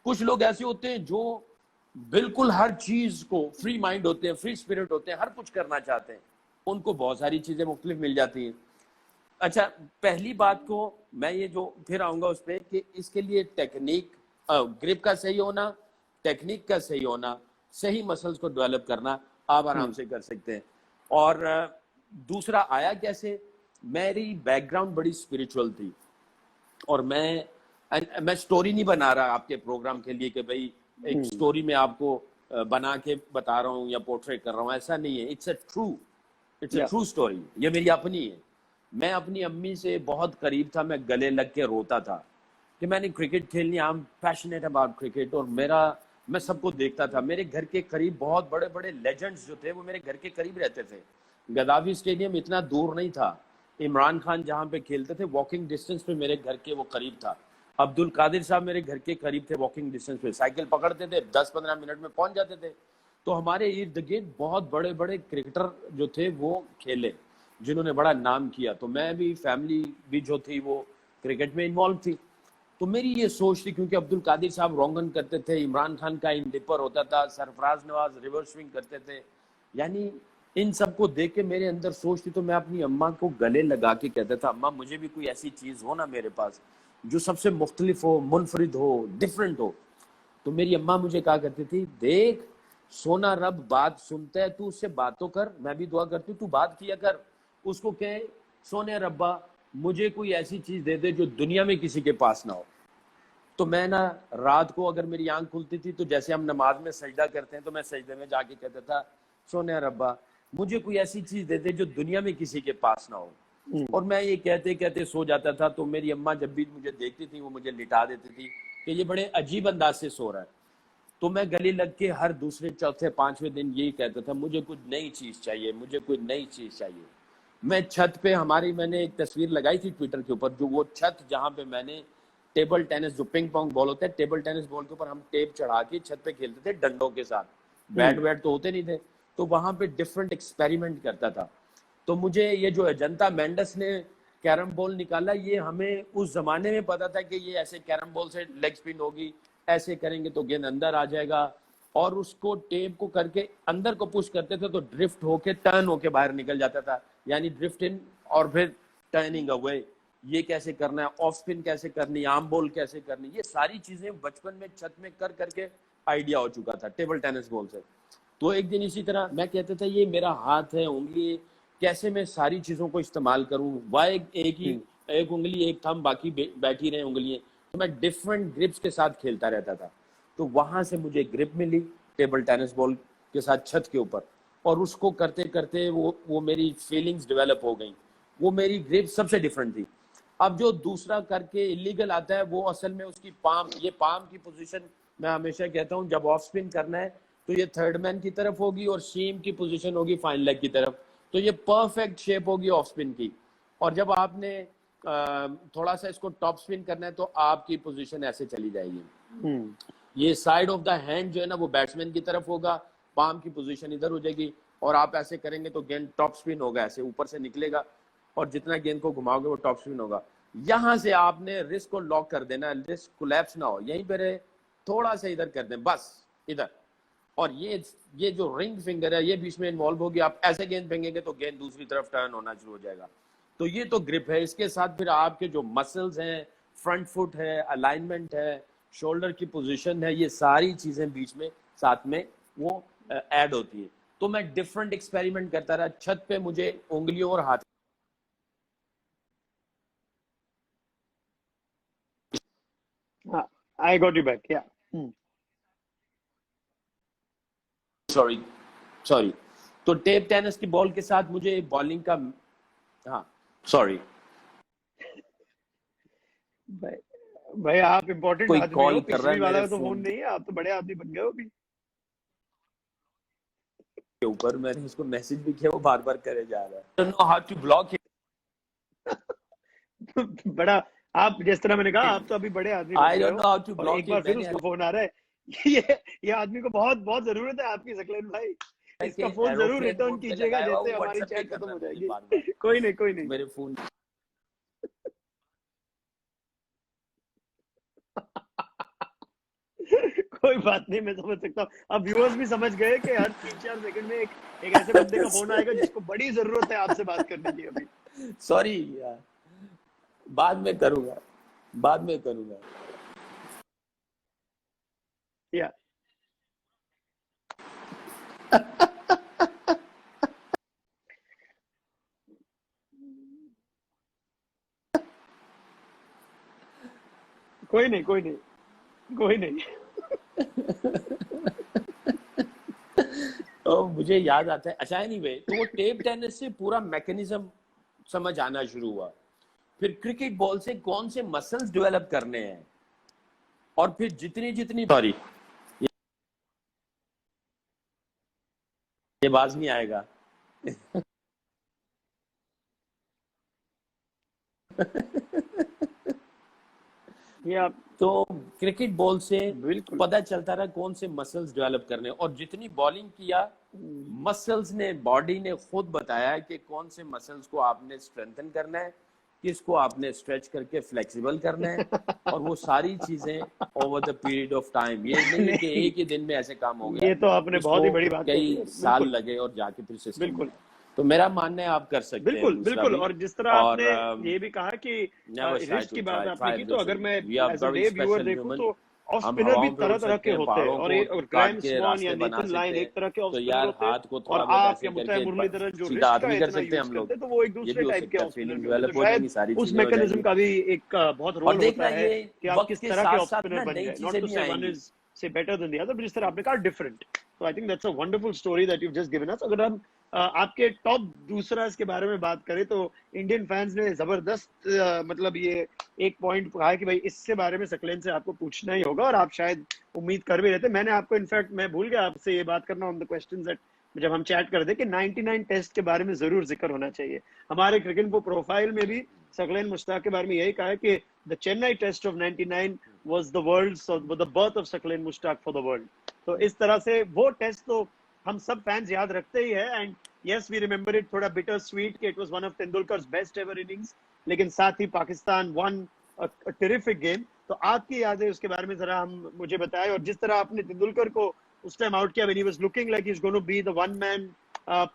कुछ लोग ऐसे होते हैं जो बिल्कुल हर चीज को फ्री माइंड होते हैं, फ्री स्पिरिट होते हैं, हर कुछ करना चाहते हैं, उनको बहुत सारी चीजें मुख्तलिफ मिल जाती हैं। अच्छा, पहली बात को मैं ये जो फिर आऊंगा उस पर कि इसके लिए टेक्निक, ग्रिप का सही होना, टेक्निक का सही होना, सही मसल्स को डेवलप करना, आप आराम से कर सकते हैं। और दूसरा आया कैसे, मेरी बैकग्राउंड बड़ी स्पिरिचुअल थी और मैं स्टोरी नहीं बना रहा आपके प्रोग्राम के लिए कि भाई एक स्टोरी में आपको बना के बता रहा हूँ या पोर्ट्रेट कर रहा हूँ, ऐसा नहीं है। इट्स अ ट्रू स्टोरी, ये मेरी अपनी है। मैं अपनी अम्मी से बहुत करीब था, मैं गले लग के रोता था कि मैंने क्रिकेट खेलनी, I am passionate about cricket. और मैं सबको देखता था। मेरे घर के करीब बहुत बड़े बड़े लेजेंड्स जो थे वो मेरे घर के करीब रहते थे। गद्दाफी स्टेडियम इतना दूर नहीं था, इमरान खान जहाँ पे खेलते थे वॉकिंग डिस्टेंस पे मेरे घर के वो करीब था। अब्दुल कादिर साहब मेरे घर के करीब थे, वॉकिंग डिस्टेंस पे, साइकिल पकड़ते थे, 10-15 मिनट में पहुंच जाते थे। तो हमारे इर्द गिर्द बहुत बड़े बड़े क्रिकेटर जो थे वो खेले, जिन्होंने बड़ा नाम किया। तो मैं भी, फैमिली भी जो थी वो क्रिकेट में इन्वॉल्व थी। तो मेरी ये सोच थी, क्योंकि अब्दुल कादिर साहब रोंगन करते थे, इमरान खान का इन डिपर होता था, सरफराज नवाज रिवर्स स्विंग करते थे, यानी इन सबको देख के मेरे अंदर सोच थी। तो मैं अपनी अम्मा को गले लगा के कहता था, अम्मा मुझे भी कोई ऐसी चीज हो ना मेरे पास जो सबसे मुख्तलिफ हो, मुनफरिद हो, डिफरेंट हो। तो मेरी अम्मा मुझे कहा करती थी, देख सोना रब बात सुनता है, तू उससे बात तो कर, मैं भी दुआ करती हूँ तू बात किया कर। उसको कहे, सोने रब्बा मुझे कोई ऐसी चीज दे दे जो दुनिया में किसी के पास ना हो। तो मैं ना रात को अगर मेरी आंख खुलती थी तो जैसे हम नमाज में सजदा करते हैं, तो मैं सजदे में जाके कहता था, सोने रब्बा मुझे कोई ऐसी चीज दे दे जो दुनिया में किसी के पास ना हो। और मैं ये कहते कहते सो जाता था। तो मेरी अम्मा जब भी मुझे देखती थी वो मुझे लिटा देती थी कि ये बड़े अजीब अंदाज से सो रहा है। तो मैं गले लग के हर दूसरे चौथे पांचवें दिन यही कहता था, मुझे कुछ नई चीज चाहिए, मुझे कोई नई चीज चाहिए। मैं छत पे, मैंने एक तस्वीर लगाई थी ट्विटर के ऊपर, जो वो छत जहां पे मैंने टेबल टेनिस, जो पिंग पोंग बॉल होता है, टेबल टेनिस बॉल के ऊपर हम टेप चढ़ा के छत पे खेलते थे डंडों के साथ, बैट वैट तो होते नहीं थे। तो वहां पे डिफरेंट एक्सपेरिमेंट करता था। तो मुझे ये जो अजंता मेंडस ने कैरम बॉल निकाला, ये हमें उस जमाने में पता था कि ये ऐसे कैरम बॉल से लेग स्पिन होगी, ऐसे करेंगे तो गेंद अंदर आ जाएगा, और उसको टेप को करके अंदर को पुश करते थे तो ड्रिफ्ट होके टर्न होके बाहर निकल जाता था, यानी ड्रिफ्ट इन और फिर टर्निंग अवे। ये कैसे करना है, ऑफ स्पिन कैसे करनी, आर्म बॉल कैसे करनी, ये सारी चीजें बचपन में छत में कर करके आइडिया हो चुका था टेबल टेनिस बॉल से। तो एक दिन इसी तरह मैं कहता था, ये मेरा हाथ है, उंगली, कैसे मैं सारी चीजों को इस्तेमाल करूं, वाई एक उंगली एक थंब, बाकी बैठी रहे उंगलियां। तो मैं डिफरेंट ग्रिप्स के साथ खेलता रहता था। तो वहां से मुझे ग्रिप मिली टेबल टेनिस बॉल के साथ छत के ऊपर, और उसको करते करते वो मेरी फीलिंग्स डेवलप हो गई। वो मेरी ग्रिप सबसे डिफरेंट थी। अब जो दूसरा करके इलीगल आता है, वो असल में उसकी पाम की पोजीशन, मैं हमेशा कहता हूँ जब ऑफ स्पिन करना है तो ये थर्ड मैन की तरफ होगी और सीम की पोजीशन होगी फाइन लेग की तरफ। तो ये परफेक्ट शेप होगी ऑफ स्पिन की। और जब आपने थोड़ा सा इसको टॉप स्पिन करना है तो आपकी पोजीशन ऐसे चली जाएगी। ये साइड ऑफ द हैंड जो है ना वो बैट्समैन की तरफ होगा, पाम की पोजीशन इधर हो जाएगी, और आप ऐसे करेंगे तो गेंद टॉप स्पिन होगा, ऐसे ऊपर से निकलेगा, और जितना गेंद को घुमाओगे वो टॉप स्पिन होगा। यहां से आपने रिस्क को लॉक कर देना, रिस्क कोलैप्स ना हो, यहीं पे रहे, थोड़ा सा इधर कर दें बस, इधर। और ये जो रिंग फिंगर है ये बीच में इन्वॉल्व होगी। आप ऐसे गेंद फेंकेंगे तो गेंद दूसरी तरफ टर्न होना शुरू हो जाएगा। तो ये तो ग्रिप है। इसके साथ फिर आपके जो मसल्स हैं, फ्रंट फुट है, अलाइनमेंट है, शोल्डर की पोजीशन है, ये सारी चीजें बीच में साथ में वो ऐड होती है। तो मैं डिफरेंट एक्सपेरिमेंट करता रहा। छत पे मुझे उंगलियों और हाथ, I got you back. Yeah. Sorry sorry, तो टेप टेनिस की बॉल के साथ मुझे बॉलिंग का, हाँ सॉरी, भाई भाई आप इम्पोर्टेंट कोई आदमी कॉल हो, कर रहा है पिछली मेरे वाला तो फोन फोन नहीं है, आप तो बड़े आदमी बन गए हो अभी। के ऊपर। मैंने उसको मैसेज भी किया, वो बार बार करे जा रहा है। I don't know how to block बड़ा, आप जिस तरह मैंने कहा, आप तो अभी बड़े आदमी बन I गए don't हो, know how to और block एक बार it। फिर मैंने उसका फोन आ रहा है। ये आदमी को बहुत बहुत जरूरत है आपकी, सकलेन भाई। इसका फोन जरूर एरोप्लेन रिटर्न मोड पे कीजिएगा लगाया हुआ, जैसे वो हमारी व्हाट्सएप पे चैट कर खत्म रहा हो है मुझे जाएगी। बार बार। कोई नहीं, कोई नहीं। मेरे फोन कोई बात नहीं, मैं समझ सकता हूँ। अब व्यूअर्स भी समझ गए कि हर 3-4 सेकंड में एक ऐसे बंदे का फोन आएगा जिसको बड़ी जरूरत है आपसे बात करने की अभी। सॉरी यार, बाद में करूंगा, बाद में करूंगा। या कोई नहीं, कोई नहीं, कोई नहीं। तो मुझे याद आता है, अच्छा एनीवे, तो वो टेप टेनिस से पूरा मैकेनिज्म समझ आना शुरू हुआ। फिर क्रिकेट बॉल से कौन से मसल्स डेवलप करने हैं, और फिर जितनी जितनी, सॉरी ये बाज नहीं आएगा। ये आप तो क्रिकेट बॉल से बिल्कुल पता चलता रहा कौन से मसल्स डेवलप करने, और जितनी बॉलिंग किया मसल्स ने, बॉडी ने खुद बताया कि कौन से मसल्स को आपने स्ट्रेंथन करना है, किसको आपने स्ट्रेच करके फ्लेक्सिबल करना है, और वो सारी चीजें over the period of time. ये नहीं है कि नहीं, एक ही दिन में ऐसे काम हो गया, ये तो आपने बहुत ही इसको बड़ी बात कही कई है। साल बिल्कुल लगे और जाके फिर सिस्टम बिल्कुल बना। तो मेरा मानना है आप कर सकते हैं बिल्कुल दूसरा बिल्कुल। भी। और जिस तरह और आपने ये भी कहा कि never shy रिस्ट to की बात आपने try की, तो अगर everything. मैं We are as a very day viewer special देखूं human. तो ऑफ हम स्पिनर भी हवाओं पे तरह उड़ तरह सकते के हैं, होते हैं, पहाड़ों और को और काट ग्राहम के स्वॉन या रास्ते बना नेथन लाइन सकते एक हैं। तरह के ऑफ तो स्पिनर यार होते हैं, हाथ को और थोड़ा बहुत आप ऐसे या मुत्ताई करके मुरलीधरन जो सीधा रिस्ट हाथ का भी कर इतना सकते हैं यूज हम करते लोग। हैं, तो वो एक ये दूसरे भी हो टाइप के सकता है, ऑफ स्पिनर फीलिंग भी होते हैं। डेवलप तो हो शायद जाएंगी, सारी उस चीजें हो मैकेनिज्म जाएंगी। का भी एक बहुत और रोल देखना होता है ये कि आप वक्त किस के तरह के साथ ऑफ साथ स्पिनर ना बन नई गए, नॉट चीजें टू भी से वन आएंगी। Is say better than the other, but जिस तरह आपने कहा डिफरेंट। तो I think that's a wonderful story that you just given us. अगर हम आपके टॉप दूसरा इसके बारे में बात करें, तो इंडियन फैंस ने जबरदस्त मतलब ये एक पॉइंट कहा कि भाई इससे बारे में सकलेन से आपको पूछना ही होगा, और आप शायद उम्मीद कर भी रहे थे। मैंने आपको इनफैक्ट मैं भूल गया आपसे ये बात करना ऑन द क्वेश्चंस दैट जब हम चैट कर दे कि 99 टेस्ट के बारे में जरूर जिक्र होना चाहिए। हमारे क्रिकेट वो प्रोफाइल में भी सकलेन मुश्ताक के बारे में यही कहा है कि the Chennai test of 99 was the world's the birth of Sakleen Mushtaq for the world। तो इस तरह से वो टेस्ट तो हम सब फैंस याद रखते ही है। And yes we remember it थोड़ा बिटर स्वीट कि it was one of Tendulkar's best ever innings, लेकिन साथ ही Pakistan won a terrific game. तो आपकी यादें उसके बारे में जरा हम मुझे बताएं, और जिस तरह आपने तेंदुलकर को उस टाइम आउट किया when he was looking like he is going to be the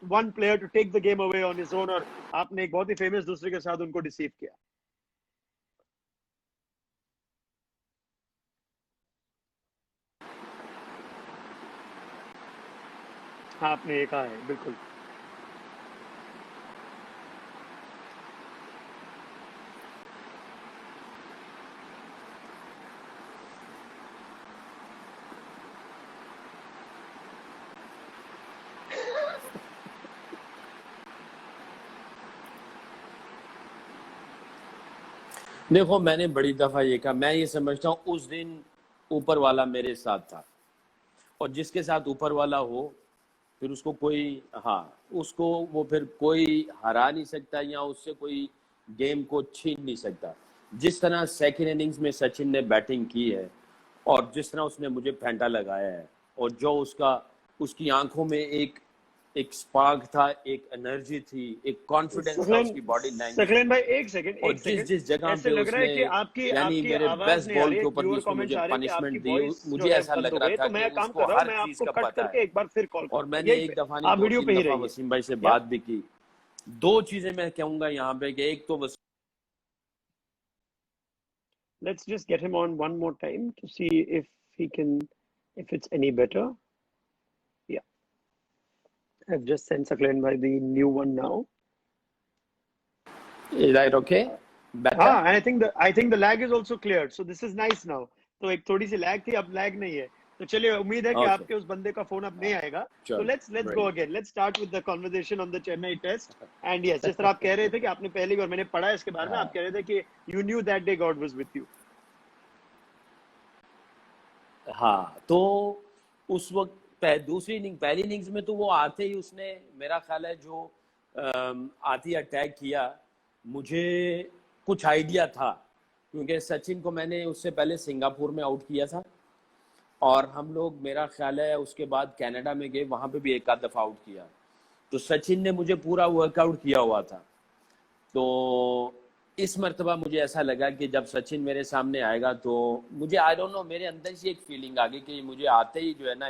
one player to take the game away on his own, और आपने एक बहुत ही फेमस दूसरे के साथ उनको डिसीव किया। हाँ, आपने ये कहा है बिल्कुल। देखो मैंने बड़ी दफा ये कहा, मैं ये समझता हूँ उस दिन ऊपर वाला मेरे साथ था, और जिसके साथ ऊपर वाला हो फिर उसको कोई, हाँ, उसको वो फिर कोई हरा नहीं सकता या उससे कोई गेम को छीन नहीं सकता। जिस तरह सेकेंड इनिंग्स में सचिन ने बैटिंग की है, और जिस तरह उसने मुझे फेंटा लगाया है, और जो उसकी आंखों में एक स्पार्क था, एक एनर्जी थी, एक कॉन्फिडेंस था सकलेन उसकी बॉडी लैंग्वेज सकलेन में। भाई एक सेकंड और एक जिस सेकंड, जिस जगह ऐसे पे लग रहा है उसने, कि आपकी यानी आपकी मेरे आवाज बेस्ट नहीं आ बॉल रही के है, ऊपर भी व्यूअर उसने मुझे कमेंट्स आ रहे हैं कि आपकी पनिशमेंट दी, वॉइस जो मुझे है ऐसा बंद लग हो रहा गई। था तो कि मैं काम उसको कर रहा हूँ, हर मैं चीज आपको का कट पता करके है। एक बार फिर कॉल और करूंगा मैंने यहीं एक पे। दफा नहीं आप दो वीडियो पे तीन ही दफा रहिए। वसीम भाई से या बात भी की। दो चीजें मैं कहूंगा यहाँ पे कि एक तो let's just get him on one more time to see if he can, if it's any better. Yeah, I've just sent Saklen by the new one now. Is that okay better? हाँ, and I think the lag is also cleared, so this is nice now. तो एक थोड़ी सी लैग थी, अब लैग नहीं है। तो चलिए, उम्मीद है कि ओके, आपके उस बंदे का फोन अब नहीं आएगा। तो चलो let's go break. Again, let's start with the conversation on the Chennai test. And yes, जिस तरह आप कह रहे थे कि आपने पहली बार, मैंने पढ़ा है इसके बारे में, आप हाँ कह रहे थे कि you knew that day God was with you. हाँ, तो उस वक्त दूसरी इनिंग, पहली इनिंग्स में तो वो आते ही उसने, मेरा ख्याल है जो आती अटैक किया, मुझे कुछ आइडिया था क्योंकि सचिन को मैंने उससे पहले सिंगापुर में आउट किया था, और हम लोग, मेरा ख्याल है उसके बाद कनाडा में गए, वहां पे भी एक आध दफा आउट किया। तो सचिन ने मुझे पूरा वर्कआउट किया हुआ था। तो इस मर्तबा मुझे ऐसा लगा कि जब सचिन मेरे सामने आएगा तो मुझे, आई डोंट नो, मेरे अंदर से एक फीलिंग आ गई कि मुझे आते ही जो है ना,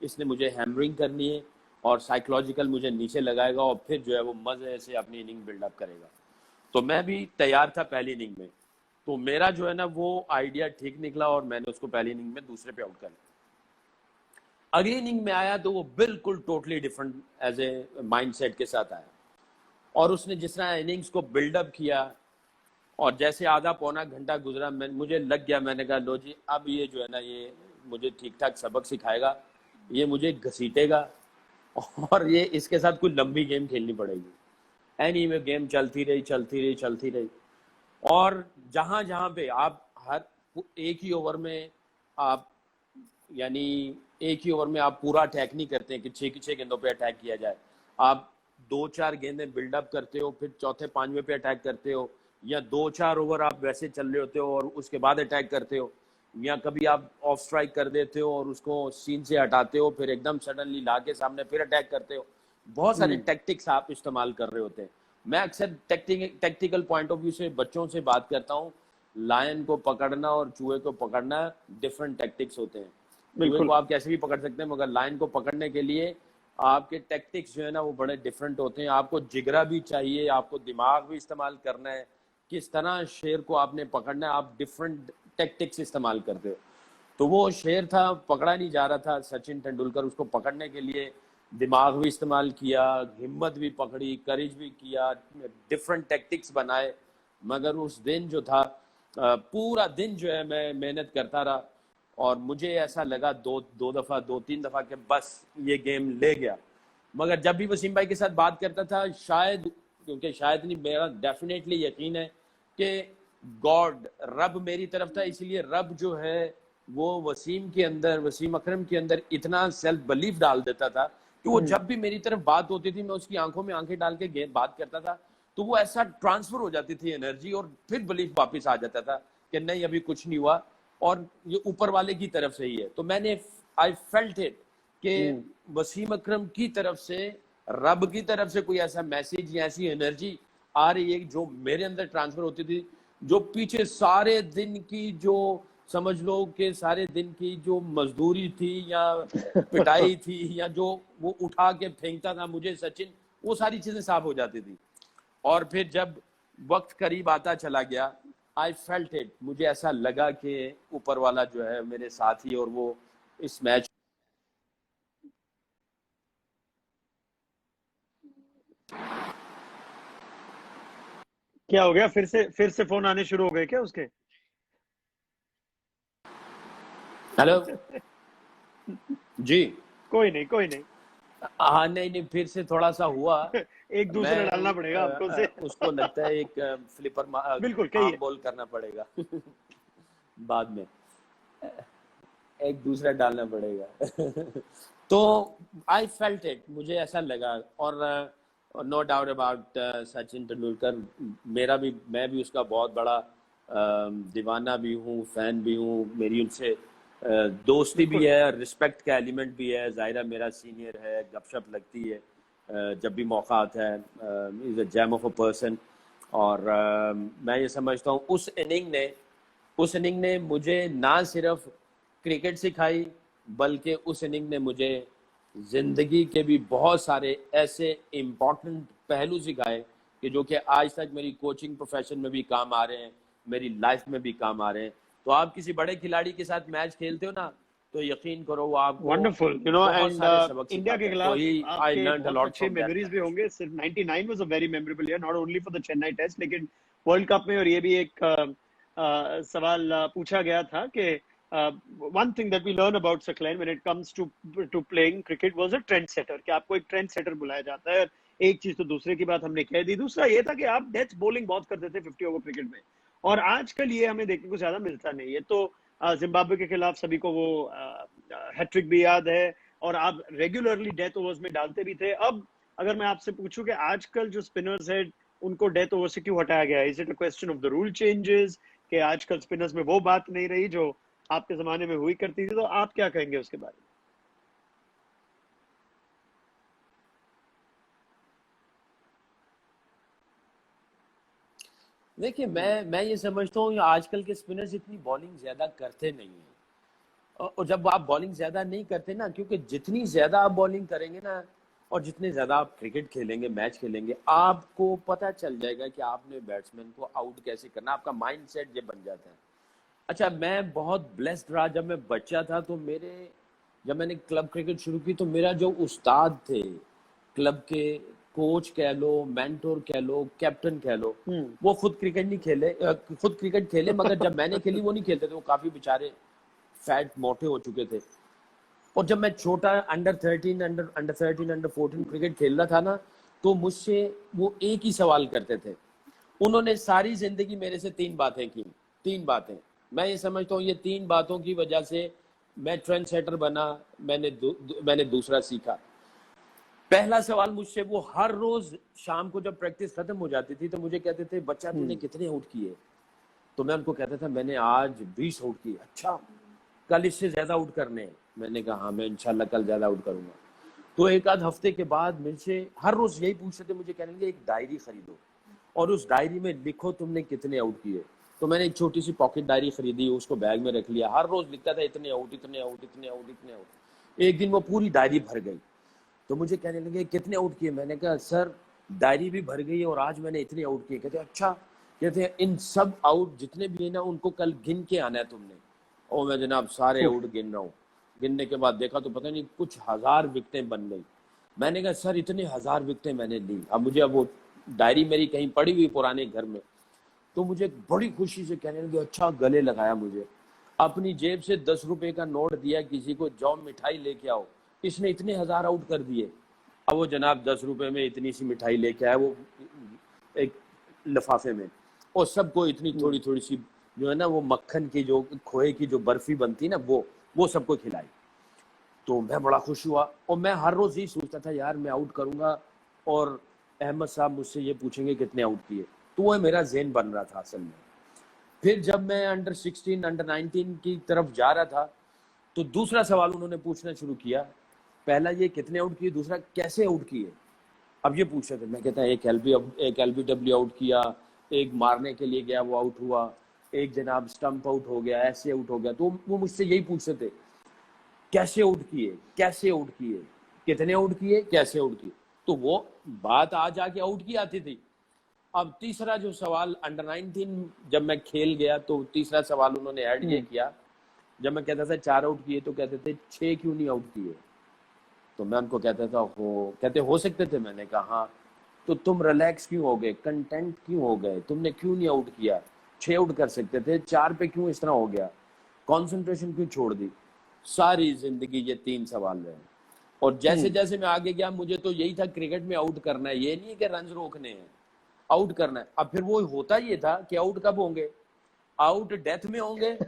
इसने मुझे हैमरिंग करनी है और साइकोलॉजिकल मुझे नीचे लगाएगा, और फिर जो है वो मजे से अपनी इनिंग बिल्डअप करेगा। तो मैं भी तैयार था पहली इनिंग में। तो मेरा जो है ना वो आइडिया ठीक निकला, और मैंने उसको पहली इनिंग में दूसरे पे आउट कर लिया। अगली इनिंग में आया तो वो बिल्कुल totally different as a mindset के साथ आया, और उसने जिस तरह इनिंग्स को बिल्डअप किया, और जैसे आधा पौना घंटा गुजरा, मुझे लग गया, मैंने कहा लो जी, अब ये जो है ना, ये मुझे ठीक ठाक सबक सिखाएगा, ये मुझे घसीटेगा, और ये इसके साथ कोई लंबी गेम खेलनी पड़ेगी। एनीवे गेम चलती रही, और जहां जहां पे आप हर एक ही ओवर में आप, यानी एक ही ओवर में आप पूरा अटैक नहीं करते हैं कि 6 गेंदों पे अटैक किया जाए। आप 2-4 गेंदें बिल्डअप करते हो, फिर चौथे पांचवें पे अटैक करते हो, या 2-4 ओवर आप वैसे चल रहे होते हो और उसके बाद अटैक करते हो, या कभी आप ऑफ स्ट्राइक कर देते हो और उसको सीन से हटाते हो, फिर एकदम सडनली ला के सामने फिर अटैक करते हो। बहुत सारे टैक्टिक्स आप इस्तेमाल कर रहे होते हैं। मैं अक्सर टैक्टिकल पॉइंट ऑफ व्यू से बच्चों से बात करता हूँ। लायन को पकड़ना और चूहे को पकड़ना डिफरेंट टैक्टिक्स होते हैं। चूहे को आप कैसे भी पकड़ सकते हैं, मगर लायन को पकड़ने के लिए आपके टैक्टिक्स जो है ना वो बड़े डिफरेंट होते हैं। आपको जिगरा भी चाहिए, आपको दिमाग भी इस्तेमाल करना है, किस तरह शेर को आपने पकड़ना है, आप डिफरेंट टैक्टिक्स इस्तेमाल करते हो। तो वो शेर था, पकड़ा नहीं जा रहा था। सचिन तेंदुलकर उसको पकड़ने के लिए दिमाग भी इस्तेमाल किया, हिम्मत भी पकड़ी, करेज भी किया, डिफरेंट टैक्टिक्स बनाए। मगर उस दिन जो था, पूरा दिन जो है मैं मेहनत करता रहा और मुझे ऐसा लगा दो तीन दफा कि बस ये गेम ले गया। मगर जब भी वसीम भाई के साथ बात करता था, शायद, क्योंकि शायद नहीं, मेरा डेफिनेटली यकीन है कि गॉड, रब मेरी तरफ था, इसलिए रब जो है वो वसीम अकरम के अंदर इतना सेल्फ बिलीफ डाल देता था कि वो जब भी मेरी तरफ बात होती थी, मैं उसकी आंखों में आंखें डाल के बात करता था, तो वो ऐसा ट्रांसफर हो जाती थी एनर्जी और फिर बिलीफ वापस आ जाता था कि नहीं अभी कुछ नहीं हुआ और ये ऊपर वाले की तरफ से ही है। तो मैंने आई फेल्ट इट कि वसीम अकरम की तरफ से, रब की तरफ से कोई ऐसा मैसेज या ऐसी एनर्जी आ रही है जो मेरे अंदर ट्रांसफर होती थी, जो पीछे सारे दिन की, जो समझ लो कि सारे दिन की जो मजदूरी थी या पिटाई थी या जो वो उठा के फेंकता था मुझे सचिन, वो सारी चीजें साफ हो जाती थी। और फिर जब वक्त करीब आता चला गया, आई फेल्ट इट, मुझे ऐसा लगा कि ऊपर वाला जो है मेरे साथ ही, और वो इस मैच क्या हो गया? फिर से फोन आने शुरू हो गए क्या उसके? हेलो जी। कोई नहीं। हाँ, नहीं, फिर से थोड़ा सा हुआ। एक दूसरा डालना पड़ेगा आपको से। उसको लगता है एक फ्लिपर बिल्कुल कहिए। बॉल करना पड़ेगा बाद में एक दूसरा डालना पड़ेगा तो आई फेल्ट इट, मुझे ऐसा लगा। और no doubt about Sachin Tendulkar, मैं भी उसका बहुत बड़ा दीवाना भी हूँ, फैन भी हूँ। मेरी उनसे दोस्ती भी है, रिस्पेक्ट का एलिमेंट भी है। जाहिर मेरा सीनियर है, गपशप लगती है जब भी मौका आता है। Is a jam of a person. और मैं ये समझता हूँ उस इनिंग ने मुझे ना सिर्फ क्रिकेट सिखाई, बल्कि उस इनिंग ने मुझे जिंदगी के भी बहुत सारे ऐसे इम्पोर्टेंट पहलू सिखाए कि जो कि आज तक मेरी कोचिंग प्रोफेशन में भी काम आ रहे हैं, मेरी लाइफ में भी काम आ रहे हैं। तो आप किसी बड़े खिलाड़ी के साथ मैच खेलते हो ना, तो यकीन करो वो आपको वंडरफुल, यू नो, बहुत एंड सारे सबक इंडिया के सिखाता है। खिलाफ तो ही आई आपके लर्नड अ बहुत लॉट अच्छे फ्रॉम दैट मेमोरीज भी मैच। होंगे। सिर्फ 99 was a very memorable year, not only for the Chennai test, लेकिन वर्ल्ड कप में। और ये भी एक सवाल पूछा गया था कि one thing that we learn about Sakleen when it comes to playing cricket was a trend setter, कि आपको एक ट्रेंड सेटर बुलाया जाता है। एक चीज तो दूसरे की बात हमने कह दी। दूसरा ये था कि आप डेथ बॉलिंग बहुत करते थे 50 ओवर क्रिकेट में, और आजकल ये हमें देखने को ज्यादा मिलता नहीं है। तो जिम्बाब्वे के खिलाफ सभी को वो हैट्रिक भी याद है, और आप रेगुलरली डेथ ओवर्स में डालते भी थे। अब अगर मैं आपसे पूछूं कि आजकल जो स्पिनर्स है उनको डेथ ओवर से क्यों हटाया गया है, is it a question of the rule changes, कि आजकल स्पिनर्स में वो बात नहीं रही जो आपके जमाने में हुई करती थी? तो आप क्या कहेंगे उसके बारे में? देखिए, मैं ये समझता हूँ आजकल के स्पिनर्स इतनी बॉलिंग ज्यादा करते नहीं है। और जब आप बॉलिंग ज्यादा नहीं करते ना, क्योंकि जितनी ज्यादा आप बॉलिंग करेंगे ना और जितने ज्यादा आप क्रिकेट खेलेंगे, मैच खेलेंगे, आपको पता चल जाएगा कि आपने बैट्समैन को आउट कैसे करना। आपका माइंड सेट ये बन जाता है। अच्छा, मैं बहुत ब्लेस्ड रहा। जब मैं बच्चा था तो जब मैंने क्लब क्रिकेट शुरू की, तो मेरा जो उस्ताद थे, क्लब के कोच कह लो, मेंटोर कह लो, कैप्टन कह लो, वो खुद क्रिकेट खेले, मगर जब मैंने खेली वो नहीं खेलते थे। वो काफी बेचारे फैट मोटे हो चुके थे। और जब मैं छोटा अंडर 13 अंडर 14 क्रिकेट खेल रहा था ना, तो मुझसे वो एक ही सवाल करते थे। उन्होंने सारी जिंदगी मेरे से 3 बातें की। 3 बातें, मैं ये समझता हूँ ये 3 बातों की वजह से मैं ट्रेंड सेटर बना। मैंने दूसरा सीखा। पहला सवाल मुझसे वो हर रोज शाम को जब प्रैक्टिस खत्म हो जाती थी तो मुझे कहते थे बच्चा तूने कितने आउट किए, तो मैं उनको कहता था मैंने आज 20 आउट किए। अच्छा, कल इससे ज्यादा आउट करने हैं। मैंने कहा हाँ मैं इंशाल्लाह कल ज्यादा आउट करूंगा। तो एक आध हफ्ते के बाद मुझसे हर रोज यही पूछते थे, मुझे कहने लगे एक डायरी खरीदो और उस डायरी में लिखो तुमने कितने आउट किए। तो मैंने एक छोटी सी पॉकेट डायरी खरीदी, उसको बैग में रख लिया, हर रोज लिखता था इतने आउट इतने आउट इतने आउट इतने आउट। एक दिन वो पूरी डायरी भर गई तो मुझे कहने लगे कितने आउट किए। मैंने कहा सर डायरी भी भर गई है और आज मैंने इतने आउट किए। कहते अच्छा, कहते हैं इन सब आउट जितने भी है ना उनको कल गिन के आना है तुमने। और मैं जनाब सारे आउट गिन रहा हूँ। गिनने के बाद देखा तो पता नहीं कुछ 1000 विकेटें बन गई। मैंने कहा सर इतने 1000 विकेटें मैंने ली। अब वो डायरी मेरी कहीं पड़ी हुई पुराने घर में। तो मुझे बड़ी खुशी से कहने लगे अच्छा, गले लगाया मुझे, अपनी जेब से 10 रुपए का नोट दिया किसी को, जाओ मिठाई लेके आओ, इसने इतने 1000 आउट कर दिए। अब वो जनाब 10 रुपए में इतनी सी मिठाई लेके आया, वो एक लिफाफे में, और सबको इतनी थोड़ी थोड़ी सी जो है ना वो मक्खन की जो खोए की जो बर्फी बनती है ना वो सबको खिलाई। तो मैं बड़ा खुश हुआ और मैं हर रोज यही सोचता था यार मैं आउट करूंगा और अहमद साहब मुझसे ये पूछेंगे कितने आउट किए। तो वो मेरा ज़हन बन रहा था असल में। फिर जब मैं अंडर 16 अंडर 19 की तरफ जा रहा था तो दूसरा सवाल उन्होंने पूछना शुरू किया। पहला ये कितने आउट किए, दूसरा कैसे आउट किए। अब ये पूछ रहे थे, मैं कहता एक LBW आउट किया, एक मारने के लिए गया वो आउट हुआ, एक जनाब स्टंप आउट हो गया, ऐसे आउट हो गया। तो वो मुझसे यही पूछ रहे थे कैसे आउट किए, कैसे आउट किए, कितने आउट किए, कैसे आउट किए। तो वो बात आ जाके आउट की आती थी। अब तीसरा जो सवाल अंडर 19 जब मैं खेल गया तो तीसरा सवाल उन्होंने ऐड ये किया। जब मैं कहता था 4 आउट किए तो कहते थे 6 क्यों नहीं आउट किए। तो मैं उनको कहता था कहते हो सकते थे। मैंने कहा हाँ। तो तुम रिलैक्स क्यों हो गए, कंटेंट क्यों हो गए, तुमने क्यों नहीं आउट किया, 6 आउट कर सकते थे, 4 पे क्यों इस तरह हो गया, कॉन्सेंट्रेशन क्यों छोड़ दी। सारी जिंदगी ये 3 सवाल रहे। और जैसे जैसे मैं आगे गया मुझे तो यही था क्रिकेट में आउट करना है, ये नहीं कि रन रोकने हैं, आउट करना है। अब फिर वो होता ये था कि आउट कब होंगे, आउट डेथ में होंगे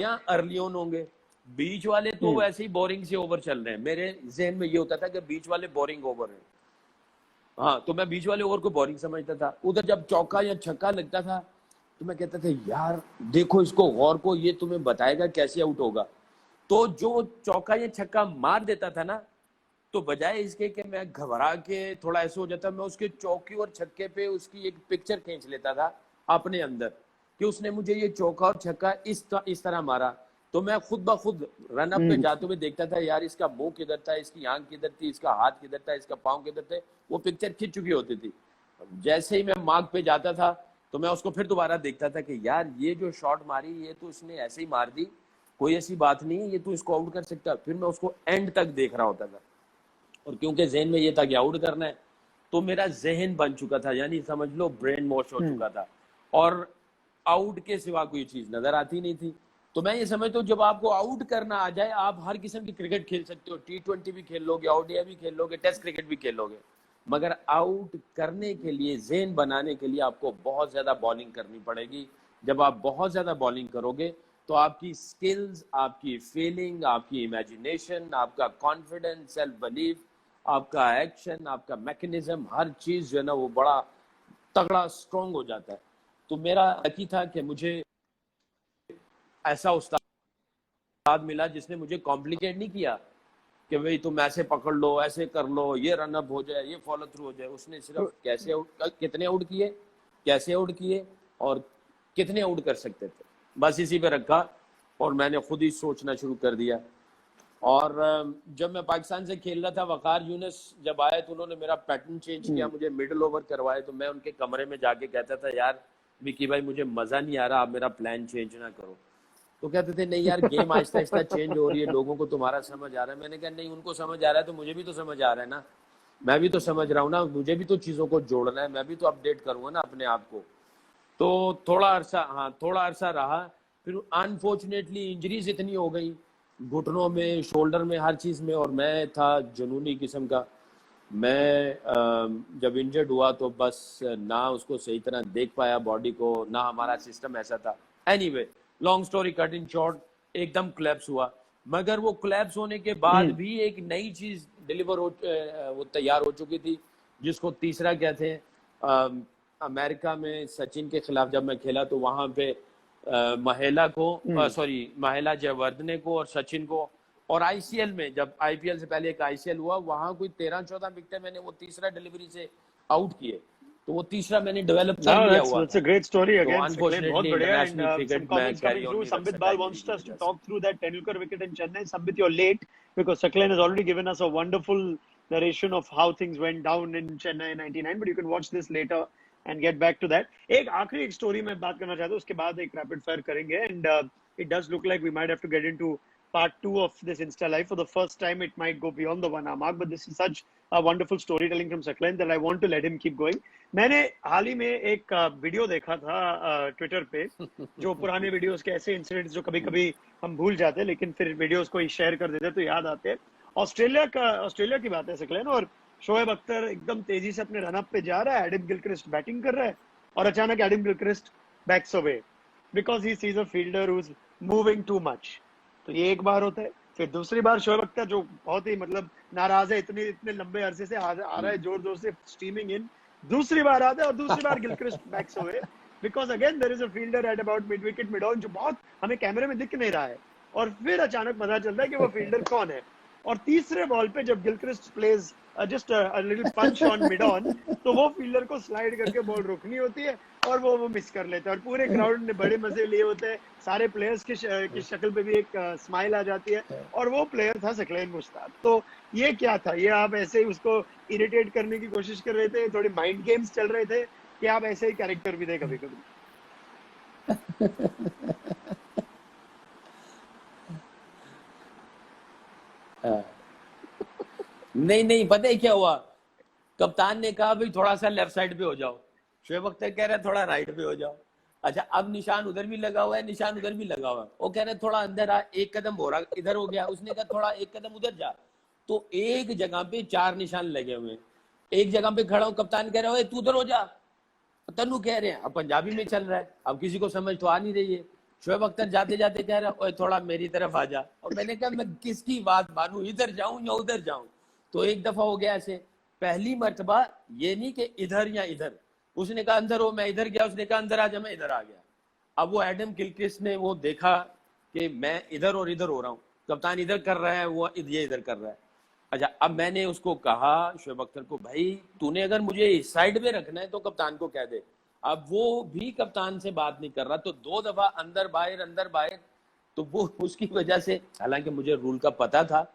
या अर्ली ऑन होंगे। बीच वाले तो वैसे ही बोरिंग से ओवर चल रहे हैं। मेरे जहन में ये होता था कि बीच वाले बोरिंग ओवर है। हाँ, तो मैं बीच वाले ओवर को बोरिंग समझता था। उधर जब चौका या छक्का लगता था तो मैं कहता था यार देखो इसको गौर को, ये तुम्हें बताएगा कैसे आउट होगा। तो जो चौका या छक्का मार देता था ना, तो बजाय इसके कि मैं घबरा के थोड़ा ऐसे हो जाता, मैं उसके चौके और छक्के पे उसकी एक पिक्चर खींच लेता था अपने अंदर कि उसने मुझे ये चौका और छक्का इस तरह मारा। तो मैं खुद ब खुद रन अप पे जाते हुए देखता था यार इसका मुंह किधर था, इसकी आंख किधर थी, इसका हाथ किधर था, इसका पाँव किधर थे। वो पिक्चर खींच चुकी होती थी। जैसे ही मैं मार्क पे जाता था तो मैं उसको फिर दोबारा देखता था कि यार ये जो शॉट मारी ये तो इसने ऐसे ही मार दी, कोई ऐसी बात नहीं है, ये तो इसको आउट कर सकता। फिर मैं उसको एंड तक देख रहा होता था। और क्योंकि जहन में ये था कि आउट करना है तो मेरा जहन बन चुका था, यानी समझ लो ब्रेन वॉश हो चुका था और आउट के सिवा कोई चीज नजर आती नहीं थी। तो मैं ये समझता हूँ जब आपको आउट करना आ जाए आप हर किस्म की क्रिकेट खेल सकते हो, T20 भी खेल लोगे, ODI भी खेल लोगे, टेस्ट क्रिकेट भी खेल लोगे। मगर आउट करने के लिए, जहन बनाने के लिए आपको बहुत ज्यादा बॉलिंग करनी पड़ेगी। जब आप बहुत ज्यादा बॉलिंग करोगे तो आपकी स्किल्स, आपकी फीलिंग, आपकी इमेजिनेशन, आपका कॉन्फिडेंस, सेल्फ बिलीफ, आपका एक्शन, आपका मैकेनिज्म, हर चीज जो है ना वो बड़ा तगड़ा स्ट्रॉन्ग हो जाता है। तो मेरा लकी था कि मुझे ऐसा उस्ताद मिला जिसने मुझे कॉम्प्लिकेट नहीं किया कि भाई तुम ऐसे पकड़ लो, ऐसे कर लो, ये रन अप हो जाए, ये फॉलो थ्रू हो जाए। उसने सिर्फ कैसे आउट, कितने आउट किए, कैसे आउट किए और कितने आउट कर सकते थे, बस इसी पे रखा और मैंने खुद ही सोचना शुरू कर दिया। और जब मैं पाकिस्तान से खेल रहा था, वकार यूनुस जब आए तो उन्होंने मेरा पैटर्न चेंज किया, मुझे मिडिल ओवर करवाए। तो मैं उनके कमरे में जाके कहता था यार विकी भाई मुझे मजा नहीं आ रहा, आप मेरा प्लान चेंज ना करो। तो कहते थे नहीं यार गेम आहिस्ता आहिस्ता चेंज हो रही है, लोगों को तुम्हारा समझ आ रहा है। मैंने कहा नहीं, उनको समझ आ रहा है तो मुझे भी तो समझ आ रहा है ना, मैं भी तो समझ रहा हूँ ना, मुझे भी तो चीज़ों को जोड़ना है, मैं भी तो अपडेट करूँगा ना अपने आप को। तो थोड़ा अरसा रहा। फिर अनफॉर्चुनेटली इंजरीज इतनी हो गई घुटनों में, शोल्डर में, हर चीज़ में। और मैं था जुनूनी किस्म का। मैं जब इंजर्ड हुआ तो बस ना उसको सही तरह देख पाया बॉडी को, ना हमारा सिस्टम ऐसा था। Anyway long story cut in short, एकदम कोलैप्स हुआ। मगर वो कोलैप्स होने के बाद भी एक नई चीज डिलीवर वो तैयार हो चुकी थी, जिसको तीसरा कहते हैं। अमेरिका में सचिन के खिलाफ जब मैं खेला तो वहां पे महिला जयवर्धने को और सचिन को, और आईसीएल में जब आईपीएल से पहले एक आईसीएल हुआ, वहां कोई 13-14 विकेट मैंने वो तीसरा डिलीवरी से आउट किए, तो वो तीसरा मैंने डेवलप कर लिया हुआ। That's a great story again. Unfortunately, बहुत बढ़िया, and international cricket some comments में coming carry on through. नहीं कर Sambit सका Bal इनकी wants us to वजह से। talk through that Tendulkar wicket in Chennai. Sambit, you're late because Saklen has already given us a wonderful narration of how things went down in Chennai in '99. But you can watch this later and get back to that. एक आखिरी एक story मैं बात करना चाहता हूँ, उसके बाद एक rapid fire करेंगे, and it does look like we might have to get into part 2 of this Insta Live. For the first time, it might go beyond the 1 hour mark, but this is such a wonderful storytelling from Saklen that I want to let him keep going. मैंने हाल ही में एक वीडियो देखा था ट्विटर पे, जो पुराने वीडियोस के ऐसे इंसिडेंट्स जो कभी कभी हम भूल जाते हैं, लेकिन फिर वीडियोस को शेयर कर देते तो याद आते हैं। ऑस्ट्रेलिया की बात है सकलेन, और शोएब अख्तर एकदम तेजी से अपने रनअप पे जा रहा है, एडम गिलक्रिस्ट बैटिंग कर रहा है, और अचानक Adam Gilchrist backs away because he sees a fielder who is moving too much. तो ये एक बार होता है। फिर दूसरी बार शोएब अख्तर जो बहुत ही मतलब नाराज है, इतने लंबे अरसे से आ रहा है जोर जोर से स्ट्रीमिंग इन, दूसरी बार आता है और दूसरी बार Gilchrist backs away because again there is a fielder at about mid wicket mid on, जो बहुत हमें कैमरे में दिख नहीं रहा है, और फिर अचानक पता चलता है कि वो फील्डर कौन है। और तीसरे बॉल पे जब Gilchrist plays just a little punch on mid on, तो वो फील्डर को स्लाइड करके बॉल रोकनी होती है और वो मिस कर लेता है, और पूरे क्राउड ने बड़े मजे लिए होते हैं, सारे प्लेयर्स की शक्ल पे भी एक स्माइल आ जाती है, और वो प्लेयर था सकलेन मुश्ताक। तो ये क्या था? ये आप ऐसे ही उसको इरिटेट करने की कोशिश कर रहे थे, थोड़े माइंड गेम्स चल रहे थे, कि आप ऐसे ही कैरेक्टर भी थे कभी कभी? नहीं, पता है क्या हुआ? कप्तान ने कहा भाई थोड़ा सा लेफ्ट साइड पे हो जाओ, शोएब अख्तर कह रहा है थोड़ा राइट पे हो जाओ। अच्छा, अब निशान उधर भी लगा हुआ है, निशान उधर भी लगा हुआ है, वो कह रहे थोड़ा अंदर आ, एक कदम हो रहा इधर हो गया, उसने कहा थोड़ा एक कदम उधर जा, तो एक जगह पे 4 निशान लगे हुए हैं। एक जगह पे खड़ा हूं, कप्तान कह रहा है तू उधर हो जा, तन्नू कह रहे हैं, अब पंजाबी में चल रहा है, अब किसी को समझ तो आ नहीं रही है। शोएब अख्तर जाते जाते कह रहा है थोड़ा मेरी तरफ आ जा, और मैंने कहा मैं किसकी बात मानूं, इधर जाऊं या उधर जाऊं? तो एक दफा हो गया ऐसे, पहली मर्तबा ये नहीं कि इधर या इधर, उसने कहा अंदर हो, मैं इधर गया, उसने कहा अंदर आ जा, मैं इधर आ गया। अब वो एडम गिलक्रिस्ट ने वो देखा कि मैं इधर और इधर हो रहा हूँ, कप्तान इधर कर रहा है, वो ये इधर कर रहा है। अच्छा, अब मैंने उसको कहा शोएब अख्तर को, भाई तूने अगर मुझे इस साइड में रखना है तो कप्तान को कह दे। अब वो भी कप्तान से बात नहीं कर रहा, तो 2 दफा अंदर बाहर, तो वो उसकी वजह से, हालांकि मुझे रूल का पता था,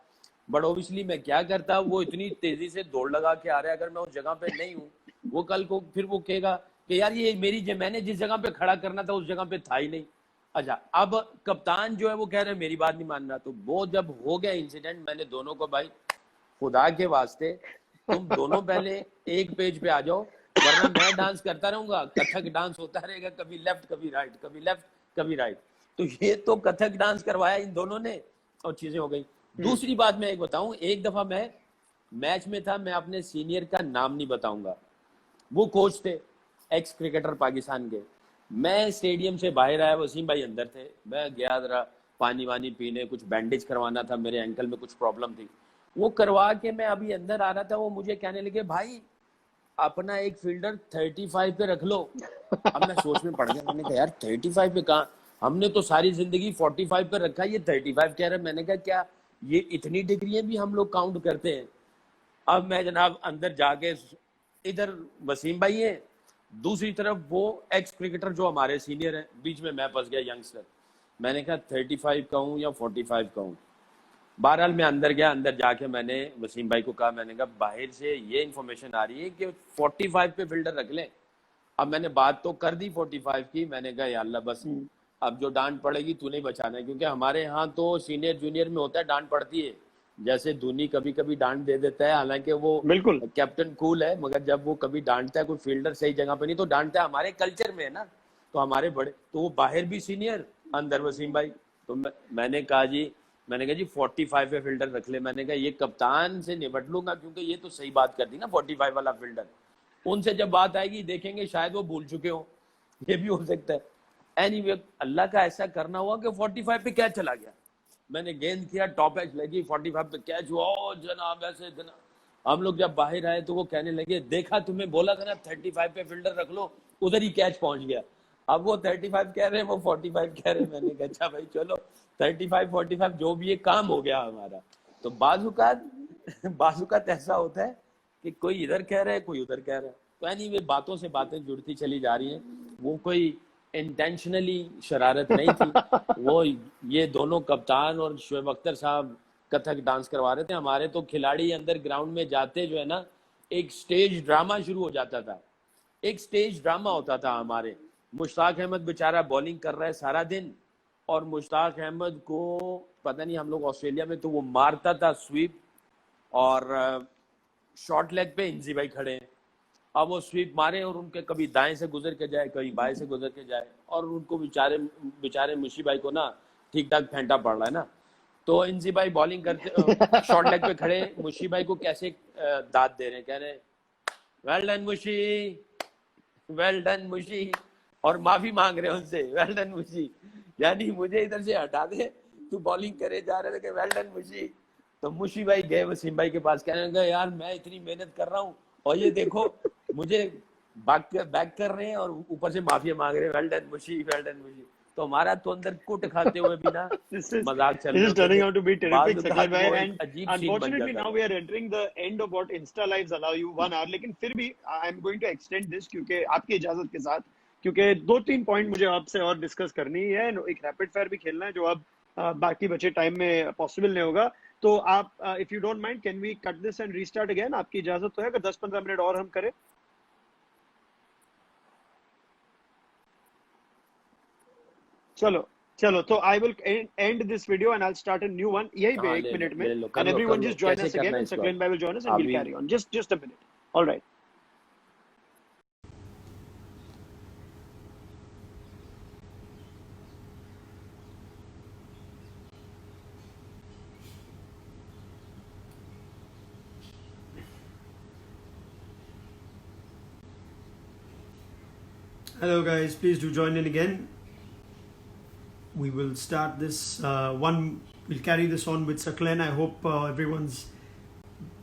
बट ओबियसली मैं क्या करता, वो इतनी तेजी से दौड़ लगा के आ रहा है, अगर मैं उस जगह पे नहीं हूँ, वो कल को फिर वो कहेगा कि यार ये मैंने जिस जगह पे खड़ा करना था उस जगह पे था ही नहीं। अच्छा, अब कप्तान जो है वो कह रहे हैं मेरी बात नहीं मान रहा, तो वो जब हो गया इंसिडेंट, मैंने दोनों को, भाई खुदा के वास्ते तुम दोनों पहले एक पेज पे आ जाओ, वरना मैं डांस करता रहूंगा, कथक डांस होता रहेगा, कभी लेफ्ट कभी राइट, कभी लेफ्ट कभी राइट। तो ये तो कथक डांस करवाया इन दोनों ने, और चीजें हो गई। दूसरी बात मैं एक बताऊं, एक दफा मैं मैच में था, मैं अपने सीनियर का नाम नहीं बताऊंगा, वो कोच थे, एक्स क्रिकेटर पाकिस्तान के। मैं स्टेडियम से बाहर आया, वसीम भाई अंदर थे, मैं गया जरा पानी वानी पीने, कुछ बैंडेज करवाना था, मेरे एंकल में कुछ प्रॉब्लम थी, वो करवा के मैं अभी अंदर आ रहा था, वो मुझे कहने लगे भाई अपना एक फील्डर 35 पे रख लो। अब मैं सोच में पड़ गया, मैंने कहा यार 35 पे कहाँ, हमने तो सारी जिंदगी 45 पे रखा, ये 35 कह रहे। मैंने कहा क्या ये इतनी डिग्रियां भी हम लोग काउंट करते हैं? अब मैं जनाब अंदर जाके, इधर वसीम भाई है, दूसरी तरफ वो एक्स क्रिकेटर जो हमारे सीनियर है, बीच में मैं फंस गया यंगस्टर। मैंने कहा 35 कहूं या 45 कहूं? बहरहाल मैं अंदर गया, अंदर जाके मैंने वसीम भाई को कहा, मैंने कहा बाहर से ये इन्फॉर्मेशन आ रही है कि 45 पे फील्डर रख लें। अब मैंने बात तो कर दी 45 की, मैंने कहा या अल्लाह बस अब जो डांट पड़ेगी तू नहीं बचाना है, क्योंकि हमारे यहाँ तो सीनियर जूनियर में होता है डांट पड़ती है, जैसे धोनी कभी कभी डांट दे देता है, हालांकि वो बिल्कुल कैप्टन कूल है, मगर जब वो कभी डांटता है कोई फील्डर सही जगह पे नहीं तो डांटता है, हमारे कल्चर में है ना, तो हमारे बड़े, तो वो बाहर भी सीनियर अंदर वसीम भाई। तो मैंने कहा जी 45 पे फील्डर रख ले। मैंने कहा ये कप्तान से निपट लूंगा, क्योंकि ये तो सही बात कर दी ना 45 वाला फील्डर, उनसे जब बात आएगी देखेंगे शायद वो भूल चुके हो, ये भी हो सकता है। एनीवे अल्लाह का ऐसा करना हुआ कि 45 पे कैच चला गया, मैंने गेंद किया, टॉप एज लगी, 45 पे कैच हुआ, ओ जनाब ऐसे इतना। हम लोग जब बाहर आए तो वो कहने लगे, देखा तुम्हें बोला था ना 35 पे फील्डर रख लो, उधर ही कैच पहुंच गया। अब वो 35 कह रहे हैं, वो 45 कह रहे हैं। मैंने कहा अच्छा भाई चलो 35 45 जो भी है, काम हो गया हमारा। तो बाजुकात ऐसा होता है कि कोई इधर कह रहा है, कोई उधर कह रहा है। तो एनीवे बातों से बातें जुड़ती चली जा रही हैं। वो कोई इंटेंशनली शरारत नहीं थी। वो ये दोनों कप्तान और शोएब अख्तर साहब कथक डांस करवा रहे थे। हमारे तो खिलाड़ी अंदर ग्राउंड में जाते जो है ना, एक स्टेज ड्रामा शुरू हो जाता था। एक स्टेज ड्रामा होता था हमारे। मुश्ताक अहमद बेचारा बॉलिंग कर रहा है सारा दिन, और मुश्ताक अहमद को पता नहीं, हम लोग ऑस्ट्रेलिया में तो वो मारता था स्वीप, और शॉर्ट लेग पे इंजी भाई खड़े हैं। अब वो स्वीप मारे और उनके कभी दाएं से गुजर के जाए, कभी बाएं से गुजर के जाए, और उनको बेचारे मुशी भाई को ना ठीक ठाक फेंटा पड़ रहा है ना। तो इंजी भाई बॉलिंग करते शॉर्ट लेग पे खड़े, मुशी भाई को कैसे दाद दे रहे हैं, कह रहे हैं वेल डन मुशी, वेल डन मुशी, और माफी मांग रहे हैं उनसे, वेल डन मुशी। यानी मुझे इधर से हटा दे, तू बॉलिंग करे जा रहे थे, वेल डन मुशी। तो मुशी भाई गए वसीम भाई के पास, कहने लगे यार मैं इतनी मेहनत कर रहा हूँ और ये देखो मुझे बैक कर रहे हैं और ऊपर से माफी मांग रहे हैं, वेल डन मुशी, वेल डन मुशी। तो हमारा तो अंदर कुट खाते हुए भी ना मजाक चल This is turning out to be terrific, बाद Saklai bhai, वो एक and अजीब सीन बन unfortunately जाता now we are entering the end of what Insta Lives allow you 1 hour. लेकिन फिर भी I am going to extend this क्योंकि आपकी इजाजत के साथ, क्योंकि 2-3 पॉइंट मुझे आपसे और डिस्कस करनी है। एक रैपिड फायर भी खेलना है जो अब बाकी बचे टाइम में पॉसिबल नहीं होगा। तो आप if you don't mind can we cut this and restart again? आपकी इजाजत तो है अगर 10-15 मिनट और हम करें? चलो चलो, तो I will end this video and I will start a new one यही पे हाँ 1 मिनट में, ले लो, कर एंड लो एवरीवन जस्ट जॉइन कैसे अस अगेन करना है एंड इसको सकलेन भाई will join us and we'll अभी। Carry on. Just a minute. Alright. Hello guys, please do join in again. We will start this we'll carry this on with Saklen. I hope everyone's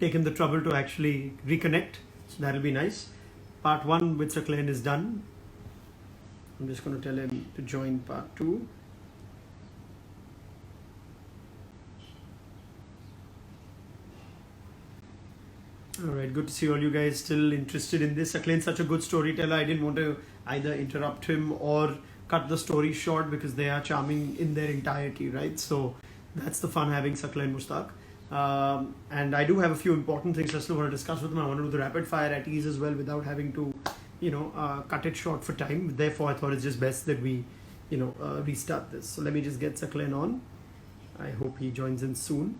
taken the trouble to actually reconnect, so that'll be nice. Part 1 with Saklen is done. I'm just going to tell him to join part 2. Alright, good to see all you guys still interested in this. Saklen's such a good storyteller. I didn't want to either interrupt him or cut the story short because they are charming in their entirety, right? So that's the fun having Saklen Mushtaq. And I do have a few important things I still want to discuss with him. I want to do the rapid fire at ease as well without having to, cut it short for time. Therefore, I thought it's just best that we, restart this. So let me just get Saklen on. I hope he joins in soon.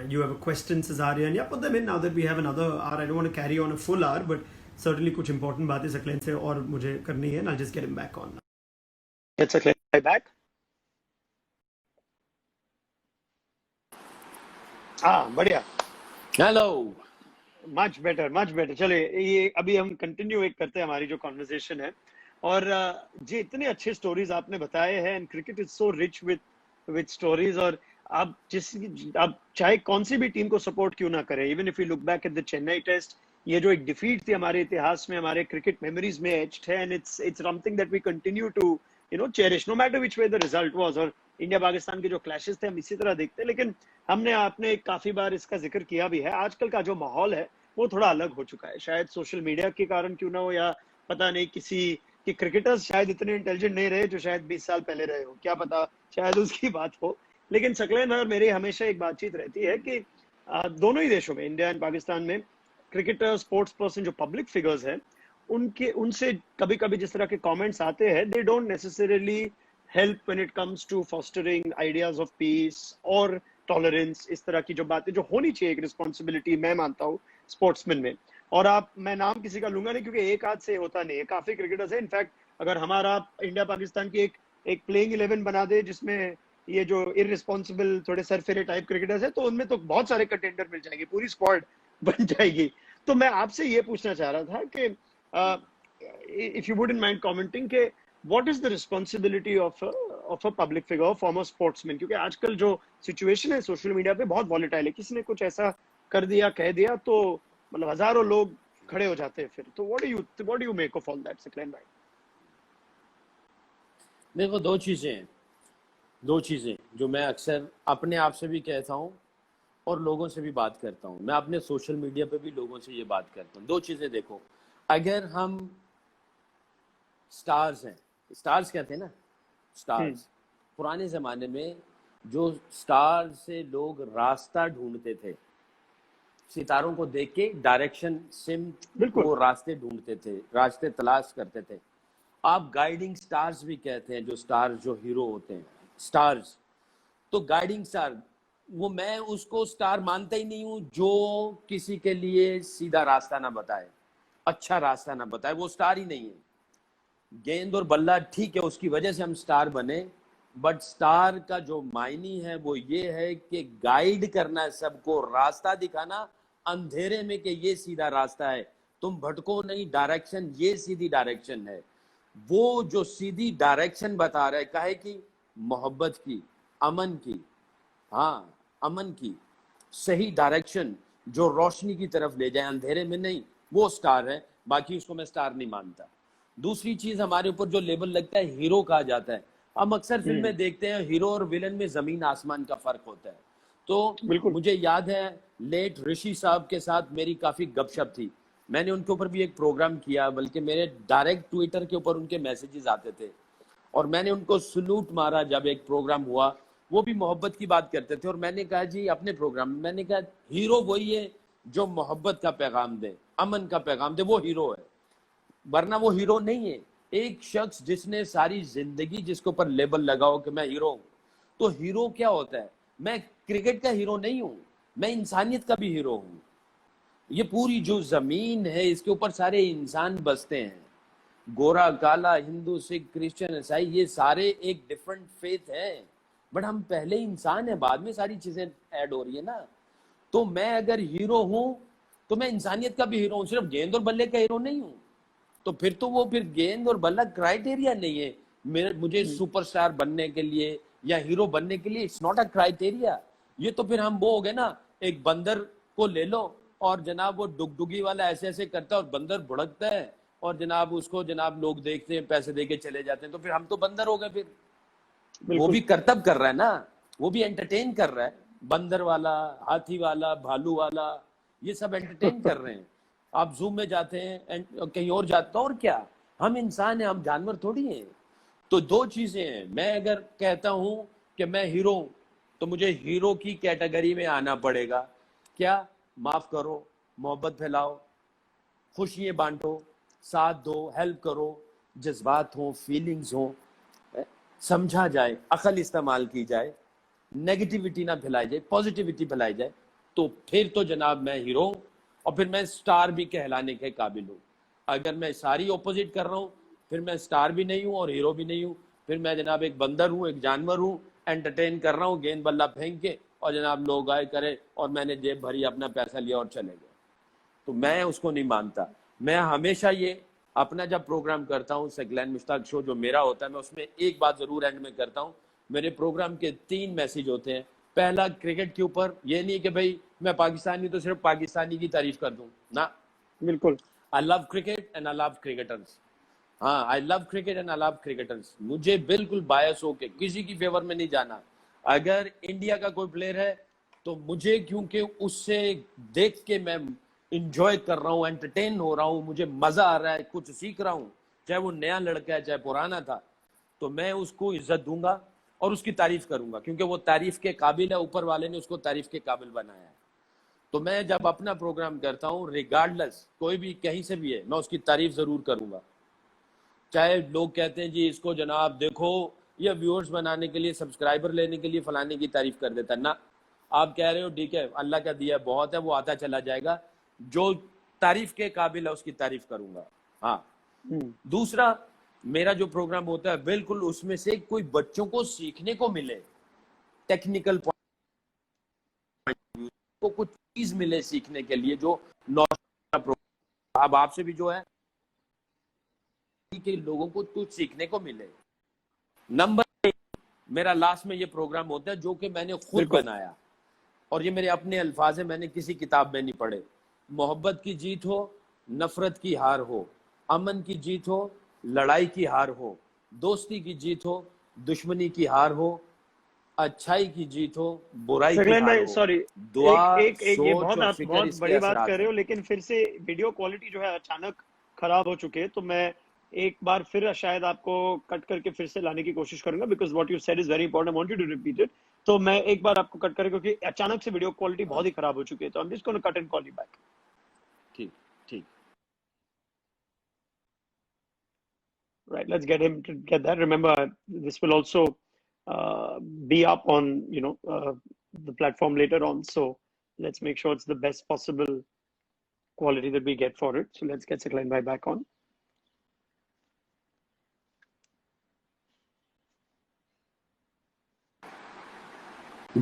You have a question, Cesarian. Yeah, put them in now that we have another hour. I don't want to carry on a full hour, but certainly कुछ important बातें Saklen से और मुझे करनी है, and I'll just get him back on. Get Saklen back. हाँ, बढ़िया. हेलो. Much better. चलिए ये अभी हम कंटिन्यू एक करते हैं हमारी जो कॉन्वर्सेशन है, और जी इतने अच्छे स्टोरीज आपने बताए हैं, and cricket is so rich with stories. और आप चाहे कौन सी भी टीम को सपोर्ट क्यों ना करें, even if you look back at the Chennai test, ये जो एक डिफीट थी हमारे इतिहास में, हमारे क्रिकेट मेमोरीज में एच्ड है, and it's something that we continue to cherish no matter which way the result was. और इंडिया पाकिस्तान के जो क्लैशेस थे हम इसी तरह देखते हैं, लेकिन आपने काफी बार इसका जिक्र किया भी है, आजकल का जो माहौल है वो थोड़ा अलग हो चुका है। शायद सोशल मीडिया के कारण क्यों ना हो, या पता नहीं किसी कि क्रिकेटर्स शायद इतने इंटेलिजेंट नहीं रहे जो शायद 20 साल पहले रहे हो, क्या पता, शायद उसकी बात हो। लेकिन सकलेन और मेरी हमेशा एक बातचीत रहती है कि दोनों ही देशों में, इंडिया एंड पाकिस्तान में, क्रिकेटर, स्पोर्ट्स पर्सन, जो पब्लिक फिगर्स हैं, उनसे कभी कभी जिस तरह के कमेंट्स आते हैं, they don't necessarily help when it comes to fostering ideas of peace और टॉलरेंस। इस तरह की जो बातें जो होनी चाहिए, एक रिस्पॉन्सिबिलिटी मैं मानता हूँ स्पोर्ट्समैन में। और मैं नाम किसी का लूंगा नहीं क्योंकि एक हाथ से होता नहीं है, काफी क्रिकेटर्स है। इनफैक्ट अगर हमारा इंडिया पाकिस्तान की एक प्लेइंग 11 बना दे जिसमें ये जो इररिस्पॉन्सिबल थोड़े सरफेरे टाइप क्रिकेटर्स है, तो उनमें तो बहुत सारे कंटेंडर मिल जाएंगे, पूरी स्क्वाड बन जाएगी। तो मैं आपसे ये पूछना चाह रहा था कि if you wouldn't mind commenting, कि what is the responsibility of a public figure, former sportsman? क्योंकि आजकल जो सिचुएशन है सोशल मीडिया पे बहुत वॉलेटाइल है, किसी ने कुछ ऐसा कर दिया कह दिया तो मतलब हजारों लोग खड़े हो जाते हैं फिर। तो what do you make of all that, Saklen भाई? देखो, दो चीजें जो मैं अक्सर अपने आप से भी कहता हूँ और लोगों से भी बात करता हूँ, मैं अपने सोशल मीडिया पे भी लोगों से ये बात करता हूँ। दो चीजें देखो, अगर हम स्टार्स हैं, स्टार्स कहते हैं ना, स्टार्स, पुराने जमाने में जो स्टार से लोग रास्ता ढूंढते थे, सितारों को देख के डायरेक्शन सिम बिल्कुल। वो रास्ते ढूंढते थे, रास्ते तलाश करते थे। आप गाइडिंग स्टार्स भी कहते हैं, जो स्टार्स जो हीरो होते हैं, स्टार्स। तो गाइडिंग स्टार, वो मैं उसको स्टार मानता ही नहीं हूं जो किसी के लिए सीधा रास्ता ना बताए, अच्छा रास्ता ना बताए, वो स्टार ही नहीं है। गेंद और बल्ला ठीक है, उसकी वजह से हम स्टार बने, बट स्टार का जो मायने है वो ये है कि गाइड करना है सबको, रास्ता दिखाना अंधेरे में कि ये सीधा रास्ता है, तुम भटको नहीं, डायरेक्शन ये सीधी डायरेक्शन है। वो जो सीधी डायरेक्शन बता रहा है, काहे की? मोहब्बत की, अमन की, हाँ अमन की, सही डायरेक्शन जो रोशनी की तरफ ले जाए, अंधेरे में नहीं, वो स्टार है। बाकी उसको मैं स्टार नहीं मानता। दूसरी चीज, हमारे ऊपर जो लेबल लगता है हीरो कहा जाता है, हम अक्सर फिल्में देखते हैं, हीरो और विलन में जमीन आसमान का फर्क होता है। तो बिल्कुल। मुझे याद है लेट ऋषि साहब के साथ मेरी काफी गपशप थी, मैंने उनके ऊपर भी एक प्रोग्राम किया, बल्कि मेरे डायरेक्ट ट्विटर के ऊपर उनके मैसेजेस आते थे और मैंने उनको सलूट मारा जब एक प्रोग्राम हुआ। वो भी मोहब्बत की बात करते थे और मैंने कहा जी अपने प्रोग्राम में, मैंने कहा हीरो वही है जो मोहब्बत का पैगाम दे, अमन का पैगाम दे, वो हीरो है, वरना वो हीरो नहीं है। एक शख्स जिसने सारी जिंदगी जिसके ऊपर लेबल लगाओ कि मैं हीरो हूं, तो हीरो क्या होता है? मैं क्रिकेट का हीरो नहीं हूं, मैं इंसानियत का भी हीरो हूं। ये पूरी जो जमीन है इसके ऊपर सारे इंसान बसते हैं, गोरा काला, हिंदू सिख क्रिश्चियन ईसाई, ये सारे एक डिफरेंट फेथ है, बट हम पहले इंसान है, बाद में सारी चीजें ऐड हो रही है ना। तो मैं अगर हीरो हूं तो मैं इंसानियत का भी हीरो हूं, सिर्फ गेंद और बल्ले का हीरो नहीं हूं। तो फिर तो वो फिर गेंद और बल्ला क्राइटेरिया नहीं है मुझे सुपरस्टार बनने के लिए या हीरो बनने के लिए, इट्स नॉट अ क्राइटेरिया। ये तो फिर हम वो हो गए ना, एक बंदर को ले लो और जनाब वो डुगडुगी वाला ऐसे ऐसे करता है और बंदर भुड़कता है और जनाब उसको जनाब लोग देखते हैं, पैसे देके चले जाते हैं, तो फिर हम तो बंदर हो गए। फिर वो भी करतब कर रहा है ना, वो भी एंटरटेन कर रहा है, बंदर वाला, हाथी वाला, भालू वाला, ये सब एंटरटेन कर रहे हैं। आप जूम में जाते हैं, कहीं और जाते हैं, और क्या, हम इंसान हैं, हम जानवर थोड़ी हैं। तो दो चीजें हैं, मैं अगर कहता हूं कि मैं हीरो हूं तो मुझे हीरो की कैटेगरी में आना पड़ेगा। क्या? माफ करो, मोहब्बत फैलाओ, खुशियां बांटो, साथ दो, हेल्प करो, जज्बात हो, फीलिंग्स हो, समझा जाए, अकल इस्तेमाल की जाए, नेगेटिविटी ना फैलाई जाए, पॉजिटिविटी फैलाई जाए, तो फिर तो जनाब मैं हीरो हूं और फिर मैं स्टार भी कहलाने के काबिल हूं। अगर मैं सारी ऑपोजिट कर रहा हूं, फिर मैं स्टार भी नहीं हूं और हीरो भी नहीं हूं, फिर मैं जनाब एक बंदर हूं, एक जानवर हूं, एंटरटेन कर रहा हूं गेंद बल्ला फेंक के, और जनाब लोग आए करे और मैंने जेब भरी, अपना पैसा लिया और चले गए। तो मैं उसको नहीं मानता। मैं हमेशा ये अपना जब प्रोग्राम करता हूँ, सकलैन मुश्ताक शो जो मेरा होता है, मैं उसमें एक बात जरूर एंड में करता हूँ। मेरे प्रोग्राम के 3 मैसेज होते हैं। पहला, क्रिकेट के ऊपर, ये नहीं कि भाई मैं पाकिस्तानी तो सिर्फ पाकिस्तानी की तारीफ कर दूं ना, बिल्कुल। I love cricket and I love cricketers. हाँ, I love cricket and I love cricketers. मुझे बिल्कुल बायस होके किसी की फेवर में नहीं जाना। अगर इंडिया का कोई प्लेयर है तो मुझे, क्योंकि उससे देख के मैं इंजॉय कर रहा हूँ, एंटरटेन हो रहा हूँ, मुझे मजा आ रहा है, कुछ सीख रहा हूँ, चाहे वो नया लड़का है चाहे पुराना था, तो मैं उसको इज्जत दूंगा और उसकी तारीफ करूंगा, क्योंकि वो तारीफ के काबिल है, ऊपर वाले ने उसको तारीफ के काबिल बनाया है। तो मैं जब अपना प्रोग्राम करता हूँ, रिगार्डलेस कोई भी कहीं से भी है, मैं उसकी तारीफ जरूर करूंगा। चाहे लोग कहते हैं जी इसको जनाब देखो ये व्यूअर्स बनाने के लिए, सब्सक्राइबर लेने के लिए फलाने की तारीफ कर देता है ना, आप कह रहे हो ठीक है, अल्लाह का दिया बहुत है, वो आता चला जाएगा, जो तारीफ के काबिल है उसकी तारीफ करूंगा। हाँ, दूसरा, मेरा जो प्रोग्राम होता है बिल्कुल उसमें से कोई बच्चों को सीखने को मिले, टेक्निकल पॉइंट को कुछ चीज मिले सीखने के लिए, जो अब आपसे भी जो है के लोगों को कुछ सीखने को मिले। नंबर एक, मेरा लास्ट में ये प्रोग्राम होता है जो कि मैंने खुद बनाया और ये मेरे अपने अल्फाज है, मैंने किसी किताब में नहीं पढ़े। मोहब्बत की जीत हो, नफरत की हार हो, अमन की जीत हो, लड़ाई की हार हो, दोस्ती की जीत हो, दुश्मनी की हार हो, अच्छाई की जीत हो, बुराई की सकलैन हार भाई हो, सॉरी, दुआ, एक ये सोच बहुत और आप फिक्र बहुत इसके बड़ी बात असरात कर रहे हो, हैं। लेकिन फिर से वीडियो क्वालिटी जो है अचानक खराब हो चुके हैं, तो मैं एक बार फिर शायद आपको कट करके फिर से लाने की कोशिश करूंगा, because what you said is very important, I want you to repeat it. तो मैं एक बार आपको कट करें क्योंकि अचानक से वीडियो क्वालिटी बहुत ही खराब हो चुकी है, तो I am just gonna cut and call you back. ठीक ठीक। Right, let's get him to get that. Remember, this will also be up on the platform later on. So let's make sure it's the best possible quality that we get for it. So let's get Sakline Bhai back on.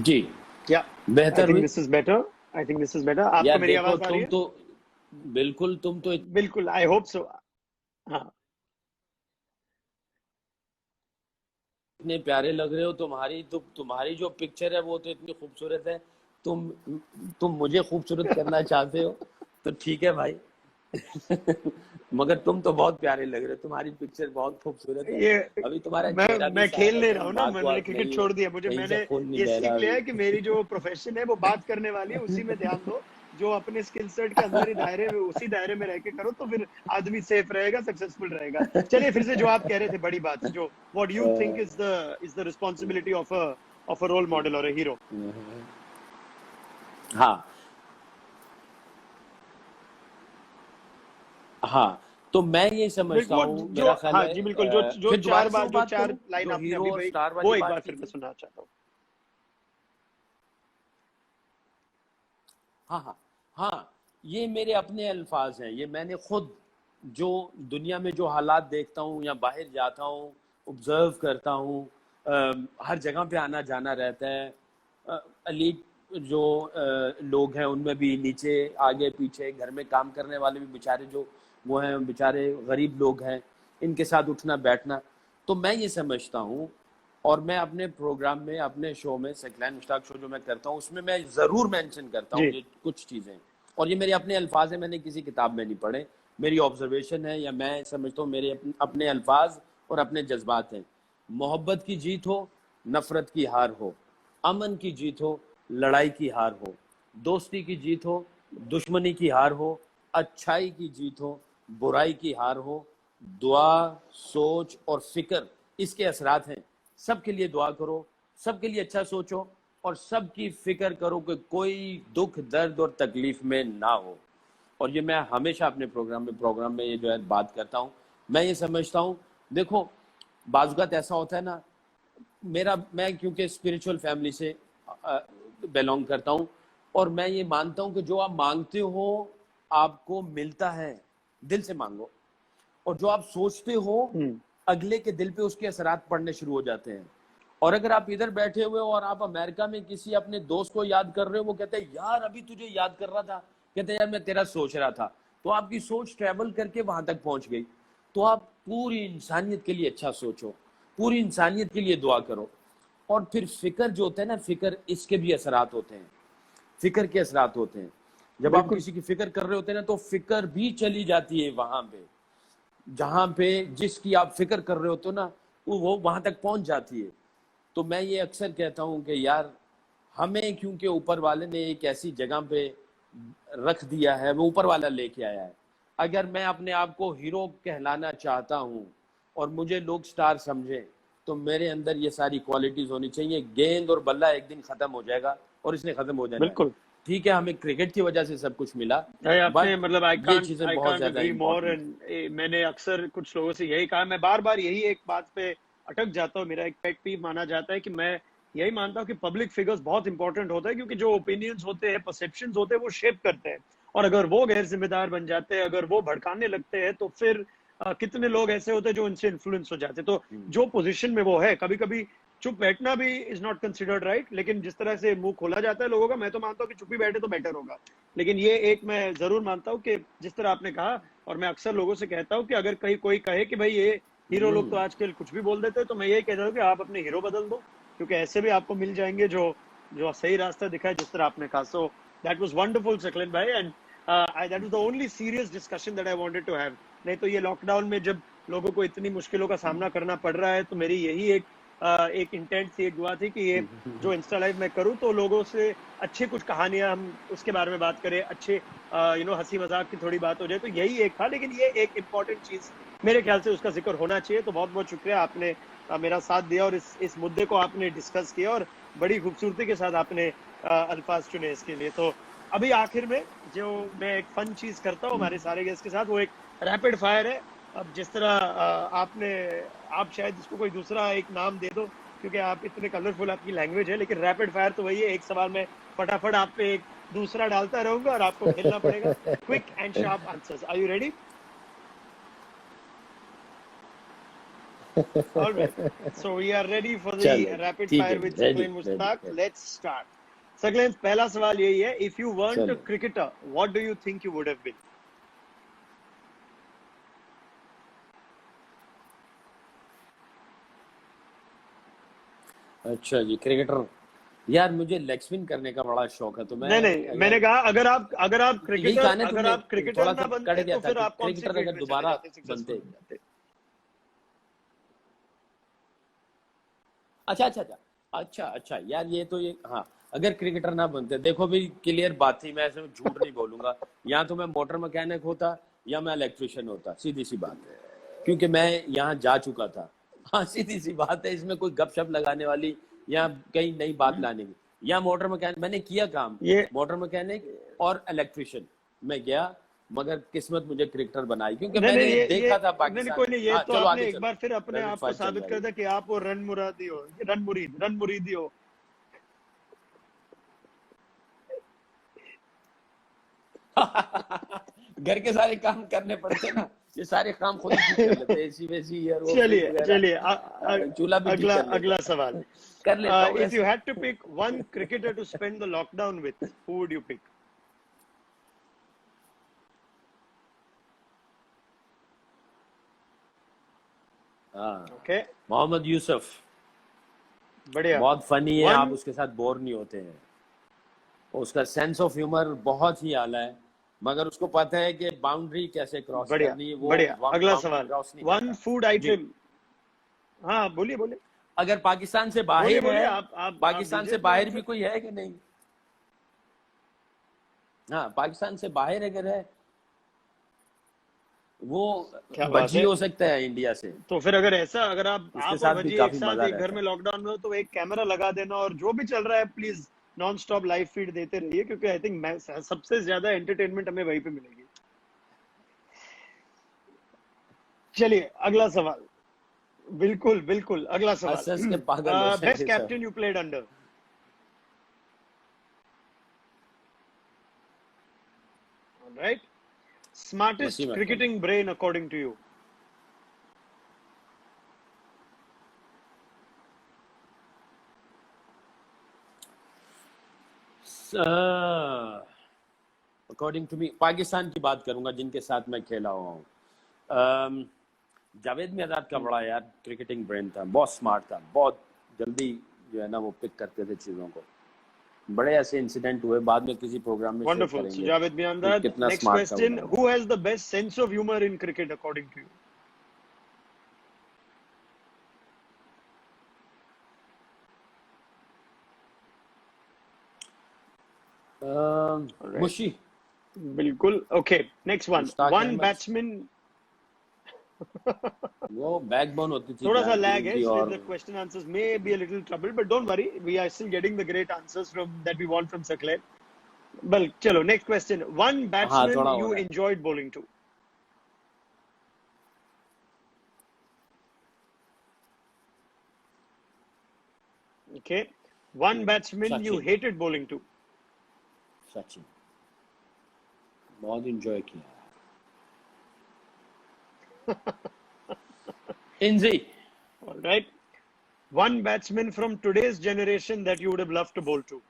Ji Yeah, I बेहतर think हुई this is better. I think this is better. आपको यार। मेरी देखो आवाज आ रही तुम है? तो बिल्कुल, तुम तो बिल्कुल, I hope so. हाँ, इतने प्यारे लग रहे हो। तुम्हारी जो पिक्चर है वो तो इतनी खूबसूरत है। तुम मुझे खूबसूरत करना चाहते हो तो ठीक है भाई। मगर तुम तो बहुत प्यारे लग रहे हो, तुम्हारी पिक्चर बहुत खूबसूरत है। ये अभी तुम्हारा चेहरा भी मैं साफ खेल है, ले रहा कहीं हूँ ना, दाग मैंने वाग क्रिकेट नहीं है, छोड़ दिया। मुझे कहीं मैंने से खून नहीं ये बह सीख रहा लिया है अभी। कि मेरी जो प्रोफेशन है वो बात करने वाली है, उसी में ध्यान दो। जो अपने स्किल सेट के अंदर ही दायरे में, उसी दायरे में रह के करो, तो फिर आदमी सेफ रहेगा, सक्सेसफुल रहेगा। चलिए फिर से जो आप कह रहे थे, बड़ी बात जो what you think is the responsibility of a role model और अ हीरो। हाँ हाँ, तो मैं ये समझता बिल्कुल, हूँ, जो मेरा ख्याल हाँ है जी बिल्कुल, जो फिर दोबारा से वो बात चार करूँ लाइन जो आपने हीरो अभी और भाई, स्टार वो वाली एक बार बात की फिर मैं थी। सुनना चाहता हूँ। हाँ हाँ हाँ, ये मेरे अपने अल्फाज हैं, ये मैंने खुद जो दुनिया में जो हालात देखता हूँ या बाहर जाता हूँ, ऑब्जर्व करता हूँ, हर जगह पे आना जाना रहता है। एलीट जो लोग हैं उनमें भी नीचे आगे पीछे घर में काम करने वाले भी बेचारे जो वो हैं, बेचारे गरीब लोग हैं, इनके साथ उठना बैठना। तो मैं ये समझता हूँ, और मैं अपने प्रोग्राम में, अपने शो में, सकलैन मुश्ताक शो जो मैं करता हूँ, उसमें मैं ज़रूर मेंशन करता हूँ जी ये कुछ चीज़ें। और ये मेरे अपने अल्फाज हैं, मैंने किसी किताब में नहीं पढ़े, मेरी ऑब्जर्वेशन है, या मैं समझता हूँ मेरे अपने अल्फाज और अपने जज्बात हैं। मोहब्बत की जीत हो, नफरत की हार हो, अमन की जीत हो, लड़ाई की हार हो, दोस्ती की जीत हो, दुश्मनी की हार हो, अच्छाई की जीत हो, बुराई की हार हो, दुआ, सोच और फिक्र इसके असरात हैं। सबके लिए दुआ करो, सबके लिए अच्छा सोचो और सबकी फिक्र करो कि कोई दुख दर्द और तकलीफ में ना हो। और ये मैं हमेशा अपने प्रोग्राम में ये जो है बात करता हूँ। मैं ये समझता हूँ, देखो बाज़ ऐसा होता है ना, मैं क्योंकि स्पिरिचुअल फैमिली से बिलोंग करता हूँ, और मैं ये मानता हूँ कि जो आप मांगते हो आपको मिलता है। दिल से मांगो, और जो आप सोचते हो अगले के दिल पे उसके असरात पड़ने शुरू हो जाते हैं। और अगर आप इधर बैठे हुए हो और आप अमेरिका में किसी अपने दोस्त को याद कर रहे हो, वो कहते हैं यार अभी तुझे याद कर रहा था, कहते हैं यार मैं तेरा सोच रहा था, तो आपकी सोच ट्रेवल करके वहां तक पहुंच गई। तो आप पूरी इंसानियत के लिए अच्छा सोचो, पूरी इंसानियत के लिए दुआ करो। और फिर फिक्र जो होता है ना, फिक्र इसके भी असरात होते हैं, फिक्र के असरात होते हैं। जब आप बिल्कुल किसी की फिक्र कर रहे होते हैं ना, तो फिक्र भी चली जाती है वहां पे, जहां पे जिसकी आप फिक्र कर रहे होते हो ना, वो वहां तक पहुंच जाती है। तो मैं ये अक्सर कहता हूं कि यार हमें क्योंकि ऊपर वाले ने एक ऐसी जगह पे रख दिया है, वो ऊपर वाला लेके आया है। अगर मैं अपने आप को हीरो कहलाना चाहता हूं और मुझे लोग स्टार समझें, तो मेरे अंदर ये सारी क्वालिटीज होनी चाहिए। गेंद और बल्ला एक दिन खत्म हो जाएगा और इसने खत्म हो जाना है। बिल्कुल। ठीक है, हमें क्रिकेट की वजह से सब कुछ मिला, भाई आपने बट मतलब ये चीजें आई बहुत कांट ज्यादा एग्री मोर। इंपॉर्टेंट। एंड मैंने अक्सर कुछ लोगों से यही कहा, मैं बार बार यही एक बात पे अटक जाता हूँ। मेरा एक पेट पीव माना जाता है कि मैं यही मानता हूँ कि पब्लिक फिगर्स बहुत इंपॉर्टेंट होता है, क्योंकि जो ओपिनियंस होते हैं, परसेप्शंस होते हैं, वो शेप करते हैं। और अगर वो गैर जिम्मेदार बन जाते हैं, अगर वो भड़काने लगते हैं, तो फिर कितने लोग ऐसे होते हैं जो उनसे इन्फ्लुएंस हो जाते हैं। तो जो पोजीशन में वो है, कभी कभी चुप बैठना भी इज नॉट कंसिडर्ड राइट, लेकिन जिस तरह से मुंह खोला जाता है लोगों का, मैं तो मानता हूँ कि चुप ही बैठे तो बेटर होगा। लेकिन ये एक मैं जरूर मानता हूँ कि जिस तरह आपने कहा, और मैं अक्सर लोगों से कहता हूँ कि अगर कहीं कोई कहे कि भाई ये हीरो लोग तो आजकल कुछ भी बोल देते हैं, तो मैं यही कहता हूँ कि आप अपने हीरो बदल दो, क्योंकि ऐसे भी आपको मिल जाएंगे जो जो सही रास्ता दिखाए, जिस तरह आपने कहा. So that was wonderful Saqlain भाई, and that was the only serious discussion that I wanted to have. नहीं तो ये लॉकडाउन में जब लोगों को इतनी मुश्किलों का सामना करना पड़ रहा है, तो मेरी यही एक इंटेंट थी, एक दुआ थी कि ये जो इंस्टा लाइव मैं करूं तो लोगों से अच्छे कुछ कहानियां हम उसके बारे में बात करें, अच्छे हंसी मजाक की थोड़ी बात हो जाए, तो यही एक था. लेकिन ये एक इम्पॉर्टेंट चीज मेरे ख्याल से उसका जिक्र होना चाहिए. तो बहुत बहुत शुक्रिया, आपने मेरा साथ दिया और इस मुद्दे को आपने डिस्कस किया और बड़ी खूबसूरती के साथ आपने अल्फाज चुने इसके लिए. तो अभी आखिर में जो मैं एक फन चीज करता हूँ हमारे सारे गेस्ट के साथ, वो एक रैपिड फायर है. अब जिस तरह आप शायद इसको कोई दूसरा एक नाम दे दो, क्योंकि आप इतने कलरफुल आपकी लैंग्वेज है, लेकिन रैपिड फायर तो वही है. एक सवाल में फटाफट आप पे एक दूसरा डालता रहूंगा और आपको खेलना पड़ेगा. Quick and sharp answers. Are you ready? All right. So we are ready for the चलो rapid ठीक fire है, with ready, Sakleen Mushtaq. ready. Let's start. Sakleen, पहला सवाल यही है. If you weren't a चलो. cricketer, what do you think you would have been? अच्छा जी, क्रिकेटर. यार मुझे लेग स्पिन करने का बड़ा शौक है, तो मैं नहीं नहीं, मैंने कहा अगर आप यही क्रिकेटर कहा ना अगर तुमने, आप क्रिकेटर थोड़ा ना सा बनते कट गया तो था फिर कि आप कौन सी क्रिकेटर फील्ड अगर में चले दोबारा जाते, सक्सेसफुल बनते. बन जाते? अच्छा अच्छा अच्छा अच्छा अच्छा यार, ये तो ये हाँ, अगर क्रिकेटर ना बनते, देखो भी क्लियर बात थी, मैं ऐसे में झूठ नहीं बोलूंगा. या तो मैं मोटर मैकेनिक होता या मैं इलेक्ट्रिशियन होता, सीधी सी बात है, क्योंकि मैं यहाँ जा चुका था. हाँ सीधी सी बात है, इसमें कोई गपशप लगाने वाली या कहीं नई बात लाने की. या मोटर मैकेनिक मैंने किया काम, ये मोटर मैकेनिक और इलेक्ट्रिशियन में गया, मगर किस्मत मुझे क्रिकेटर बनाई, क्योंकि नहीं नहीं, मैंने ये देखा था नहीं नहीं, पाकिस्तान. कोई नहीं. ये हाँ तो चलो आपने आगे एक चलो, बार फिर अपने रैपिड आप को फायर चल साबित रहा कर दिया कि आप वो रन मुरीदी हो. घर के सारे काम करने पड़ते ना, ये सारे काम खुद ही ठीक कर लेते, एसी वेसी और वो फ्रिज चलिए वगैरह, चलिए, चूल्हा भी ठीक कर लेता अगला हूँ. सवाल. कर लेता हूँ If you वैसे. had to pick one cricketer to spend the lockdown with, who would you pick? हाँ, Okay, मोहम्मद यूसुफ. बढ़िया. बहुत फनी है, आप One, उसके साथ बोर नहीं होते हैं. उसका सेंस ऑफ ह्यूमर बहुत ही आला है, मगर उसको पता है कि बाउंड्री कैसे क्रॉस बढ़िया करनी है, वो बढ़िया. अगला बाउंड्री सवाल. क्रॉस नहीं One करता food जी. item. हाँ, बोलिए बोलिए अगर पाकिस्तान से बोलिए बाहर बोलिए. है, आप पाकिस्तान दीजिए से अपना बाहर भी आंसर. कोई है कि नहीं? हाँ, पाकिस्तान से बाहर अगर है, वो क्या बात भज्जी है. हो सकता है इंडिया से, तो फिर अगर ऐसा, अगर आप उसके और साथ भी भजी एक काफी साथ मजा एक घर रहता में है. लॉकडाउन में हो, तो एक कैमरा लगा देना और जो भी चल रहा है please non stop live feed देते रहिए, क्योंकि आई थिंक सबसे ज्यादा एंटरटेनमेंट हमें वहीं पे मिलेगी. चलिए अगला सवाल. बिल्कुल बिल्कुल, अगला सवाल. हंस हंस के पागल हो बेस्ट जाएंगे सब. Captain you played under. Right. Smartest Wasim Akram. Cricketing brain according to you. According to me, Pakistan की बात करूंगा जिनके साथ मैं खेला हुआ हूँ. जावेद मियादाद का बड़ा यार क्रिकेटिंग ब्रेन था, बहुत स्मार्ट था, बहुत जल्दी जो है ना वो पिक करते थे चीजों को. बड़े ऐसे इंसिडेंट हुए, बाद में किसी प्रोग्राम में शेयर वंडरफुल. करेंगे जावेद कि मियांदाद. कितना नेक्स्ट स्मार्ट था वो क्वेश्चन. बंदा. Who has the best sense of humour in cricket according to you? Alright. Mushy. बिल्कुल. Okay, next one. मुश्ताक वन अहमद. बैट्समैन. वो बैकबोन होती थी थोड़ा सा यार लैग है, उनकी. इसलिए और the question answers may be a little troubled, but don't worry, we are still getting the great answers from that we want from Sakleen. Well, चलो next question. One हाँ batsman थोड़ा हो you रहा है. enjoyed bowling to. Okay. One batsman you Sachin. hated bowling to. Sachin बहुत इंजॉय किया. इंजी. All right. One batsman from today's generation that you would have loved to bowl to.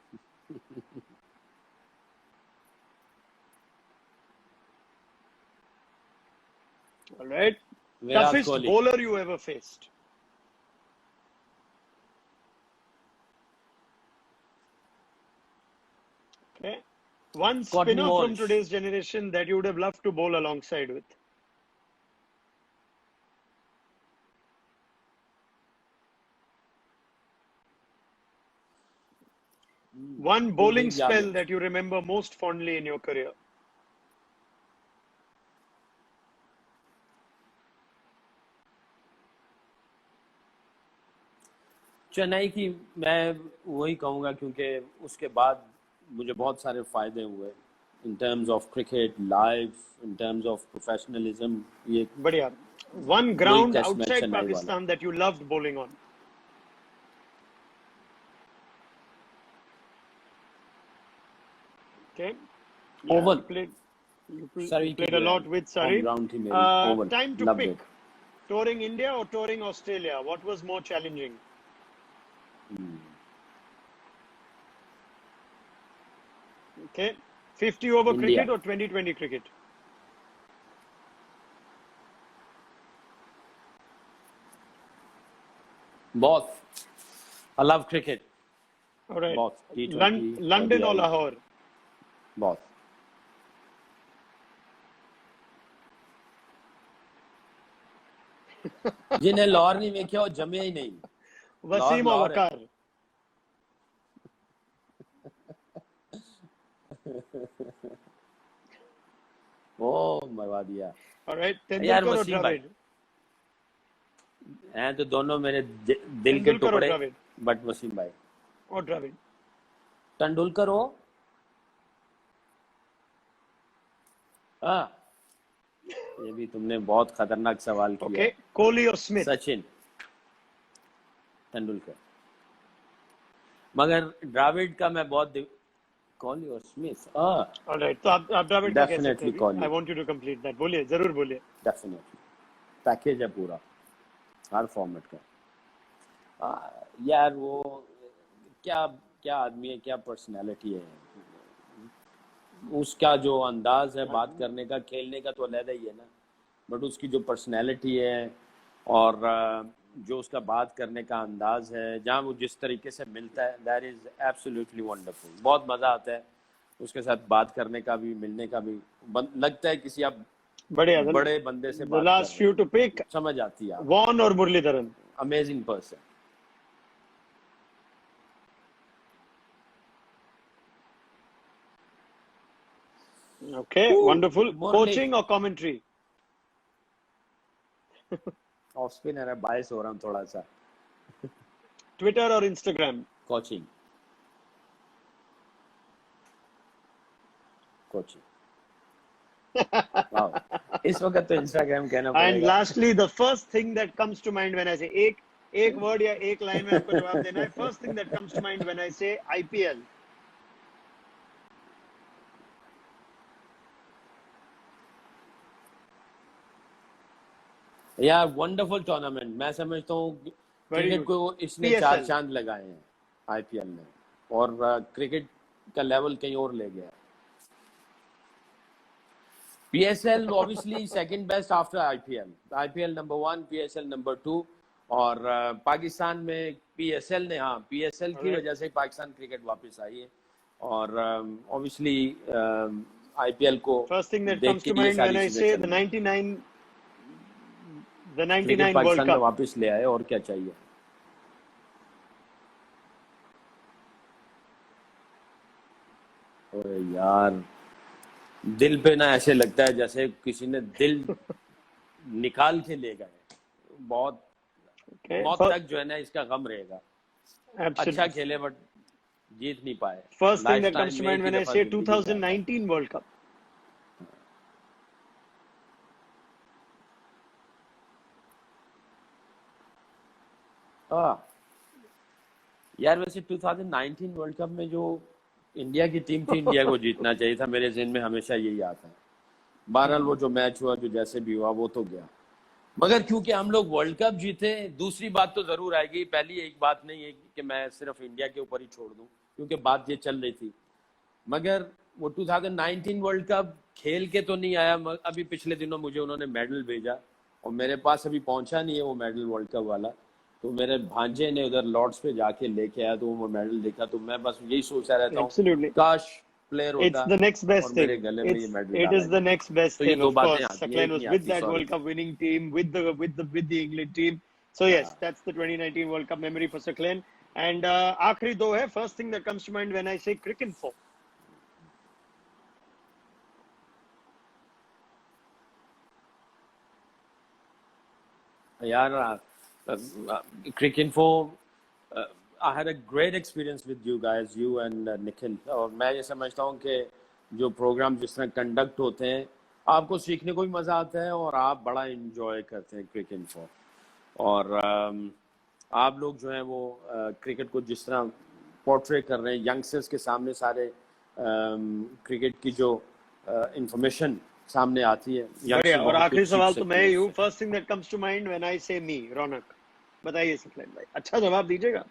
All right. Virat Toughest Kohli. bowler you ever faced? Okay. One Courtney spinner from Walsh। today's generation that you would have loved to bowl alongside with. One bowling Kuldeep spell Yadav. that you remember most fondly in your career. Chennai की मैं वही कहूँगा, क्योंकि उसके बाद मुझे बहुत सारे फायदे हुए in terms of cricket, life, in terms of professionalism. ये बढ़िया. One वही ground टेस्ट मैच outside चेन्नई वाला। Pakistan that you loved bowling on. Okay. Yeah, Oval. you Surrey की played a जो lot है with होम Surrey. ग्राउंड थी मेरी, Oval. Time to loved pick. It. Touring India or touring Australia? What was more challenging? Okay. 50 over India. cricket or 2020 cricket? बहुत। आई लव क्रिकेट। All right. बहुत। T20, London or ODI, Lahore? बहुत। जिन्हें लाहौर नहीं देखा वो जमे ही नहीं। Wasim or लाहौर है। Waqar? ओ मरवा दिया All right. यार। Tendulkar or वसीम भाई Dravid? हैं तो दोनों मेरे दिल के Tendulkar or टुकड़े, Dravid? बट वसीम भाई। Or Dravid? तेंदुलकर हो। हाँ, ये भी तुमने बहुत खतरनाक सवाल किया Okay. है। Kohli or Smith? Sachin, Tendulkar. मगर द्राविड का मैं बहुत कोहली और स्मिथ। All right. तो आप Dravid का कैसे डेफिनेटली थे? Kohli. I want you to complete that. बोलिए, जरूर बोलिए. डेफिनेटली पैकेज है पूरा, हर फॉर्मेट का। यार वो क्या क्या आदमी है, क्या पर्सनैलिटी है। उसका जो अंदाज है बात करने का, खेलने का तो अलग ही है ना, बट उसकी जो पर्सनैलिटी है और जो उसका बात करने का अंदाज है, जहाँ वो जिस तरीके से मिलता है, दैट इज एब्सोल्युटली वंडरफुल। बहुत मजा आता है उसके साथ बात करने का भी, मिलने का भी। लगता है किसी आप बढ़िया. बड़े बंदे से The बात last कर few रहे to pick. हैं, समझ आती है आप। Vaughan or Muralidharan? Amazing person. Okay. Wonderful. Murali Coaching or commentary? Off spinner है, बायस हो रहा हूँ थोड़ा सा। Twitter or Instagram? Coaching. Coaching. वाह, इस वक्त तो इंस्टाग्राम कहना And पड़ेगा। lastly, the first thing that comes to mind when I say एक word या एक line में आपको जवाब देना है. First thing that comes to mind when I say IPL. यार वंडरफुल टूर्नामेंट। मैं समझता हूँ Very क्रिकेट good. को इसने PSL. 4 चांद लगाए हैं आईपीएल में, और क्रिकेट का लेवल कहीं और ले गया। PSL obviously second best after IPL. IPL number 1, PSL number 2। और पाकिस्तान में पीएसएल ने, हाँ, पीएसएल की Alright. वजह से पाकिस्तान क्रिकेट वापस आई है। और ऑब्वियसली आईपीएल को First thing that देख comes के to ये mind when सारी I चीजें say चल the रही हैं। 99 क्रिकेट World पाकिस्तान में Cup. वापस ले आए, और क्या चाहिए। अरे यार, दिल पे ना ऐसे लगता है जैसे किसी ने दिल निकाल के ले गए। बहुत Okay. मौत First, तक जो है ना इसका गम रहेगा। अच्छा absolutely. खेले बट जीत नहीं पाए। First thing that life comes to time में mind एक when ही I दफा say जिंदगी में आता है। 2019 World Cup. हाँ यार, वैसे 2019 वर्ल्ड कप में जो इंडिया की टीम थी, इंडिया को जीतना चाहिए था। मेरे ज़हन में हमेशा यही आता है। बहरहाल वो जो मैच हुआ, जो जैसे भी हुआ, वो तो गया। मगर क्योंकि हम लोग वर्ल्ड कप जीते, दूसरी बात तो जरूर आएगी। पहली एक बात नहीं है कि मैं सिर्फ इंडिया के ऊपर ही छोड़ दूं, क्योंकि बात ये चल रही थी। मगर वो 2019 वर्ल्ड कप खेल के तो नहीं आया, अभी पिछले दिनों मुझे उन्होंने मेडल भेजा और मेरे पास अभी पहुंचा नहीं है वो मेडल वर्ल्ड कप वाला। तो मेरे भांजे ने उधर लॉर्ड्स पे जाके लेके आया, तो वो मेडल देखा, तो मैं बस यही सोचता रहता हूँ Absolutely. काश प्लेयर It's होता the next और best मेरे thing. गले में ये मेडल It डाला is the जाता। next best तो ये thing. दो Of बातें course, आती हैं, Saklen एक was नहीं with आती, that sorry. World Cup winning team, with the England team. So yes, that's the 2019 World Cup memory for Saklen. And आखिरी दो है. First thing that comes to mind when I say Cricinfo. यार Cricinfo, I had a great experience with you guys, you and Nikhil. और मैं ये समझता हूँ कि जो प्रोग्राम जिस तरह कंडक्ट होते हैं, आपको सीखने को भी मज़ा आता है और आप बड़ा इंजॉय करते हैं Cricinfo। और आप लोग जो हैं वो क्रिकेट को जिस तरह पोर्ट्रे कर रहे हैं, यंगस्टर्स के सामने सारे क्रिकेट की जो इंफॉर्मेशन सामने आती है, बढ़िया। यंगस्टर और बहुत आखिरी कुछ सीख सवाल तो सकते मैं हैं ही हूँ. उससे। First thing that comes to mind when I say me, रौनक. बताइए सकलेन भाई, अच्छा जवाब दीजिएगा.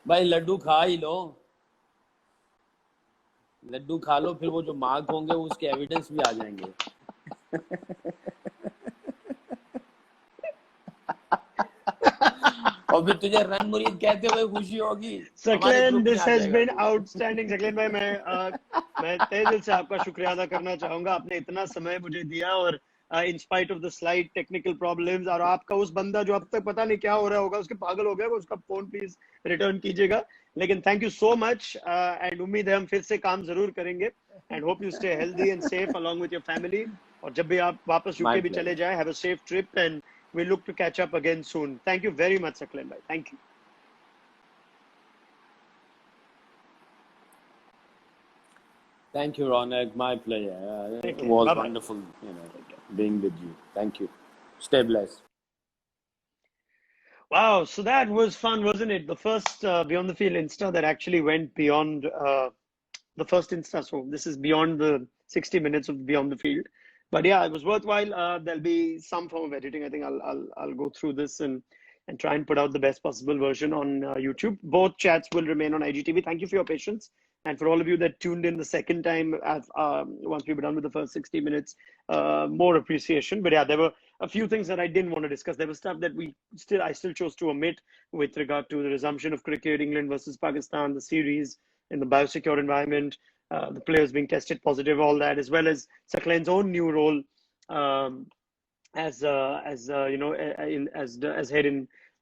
भाई लड्डू खा ही लो, लड्डू खा लो, फिर वो जो मार्क होंगे उसके एविडेंस भी आ जाएंगे। और फिर तुझे रन मुरीद कहते हुए खुशी होगी, हमारे सकलेन, ग्रुप में दिस आ हैज जाएगा बीन तू। आउटस्टैंडिंग. सकलेन भाई, मैं तहे दिल से आपका शुक्रिया अदा करना चाहूंगा. आपने इतना समय मुझे दिया और in spite of the slight technical problems, और आपका उस बंदा जो अब तक पता नहीं क्या हो रहा होगा, उसके पागल हो गया वो, उसका फोन प्लीज रिटर्न कीजिएगा. लेकिन thank you so much, and उम्मीद है हम फिर से काम जरूर करेंगे. And hope you stay healthy and safe along with your family. और जब भी आप वापस माय यूके भी चले प्लेजर। जाए, have a safe trip and we look to catch up again soon. Thank you very much, Saklen bhai. Thank you. Thank you, Ronak. My pleasure. Take It care. was Bye bye. wonderful, being with you. Thank you. Stay blessed. Wow, so that was fun, wasn't it? The first Beyond the Field Insta that actually went beyond the first Insta. So this is beyond the 60 minutes of Beyond the Field. But yeah, it was worthwhile. There'll be some form of editing. I think I'll go through this and try and put out the best possible version on YouTube. Both chats will remain on IGTV. Thank you for your patience. And for all of you that tuned in the second time, once we were done with the first 60 minutes, more appreciation. But yeah, there were a few things that I didn't want to discuss. There was stuff that I still chose to omit with regard to the resumption of cricket, England versus Pakistan, the series in the biosecure environment, the players being tested positive, all that, as well as Saklen's own new role as head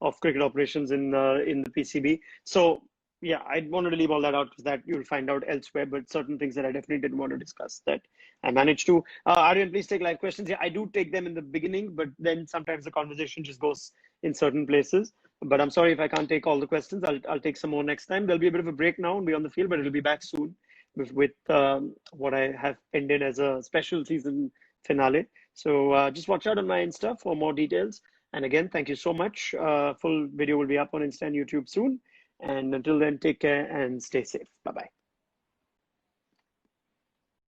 of cricket operations in the PCB. So yeah, I wanted to leave all that out because that you'll find out elsewhere. But certain things that I definitely didn't want to discuss that I managed to. Aryan, please take live questions. Yeah, I do take them in the beginning, but then sometimes the conversation just goes in certain places. But I'm sorry if I can't take all the questions. I'll take some more next time. There'll be a bit of a break now and be on the field, but it'll be back soon with what I have ended as a special season finale. So just watch out on my Insta for more details. And again, thank you so much. Full video will be up on Insta and YouTube soon. And until then, take care and stay safe. Bye-bye.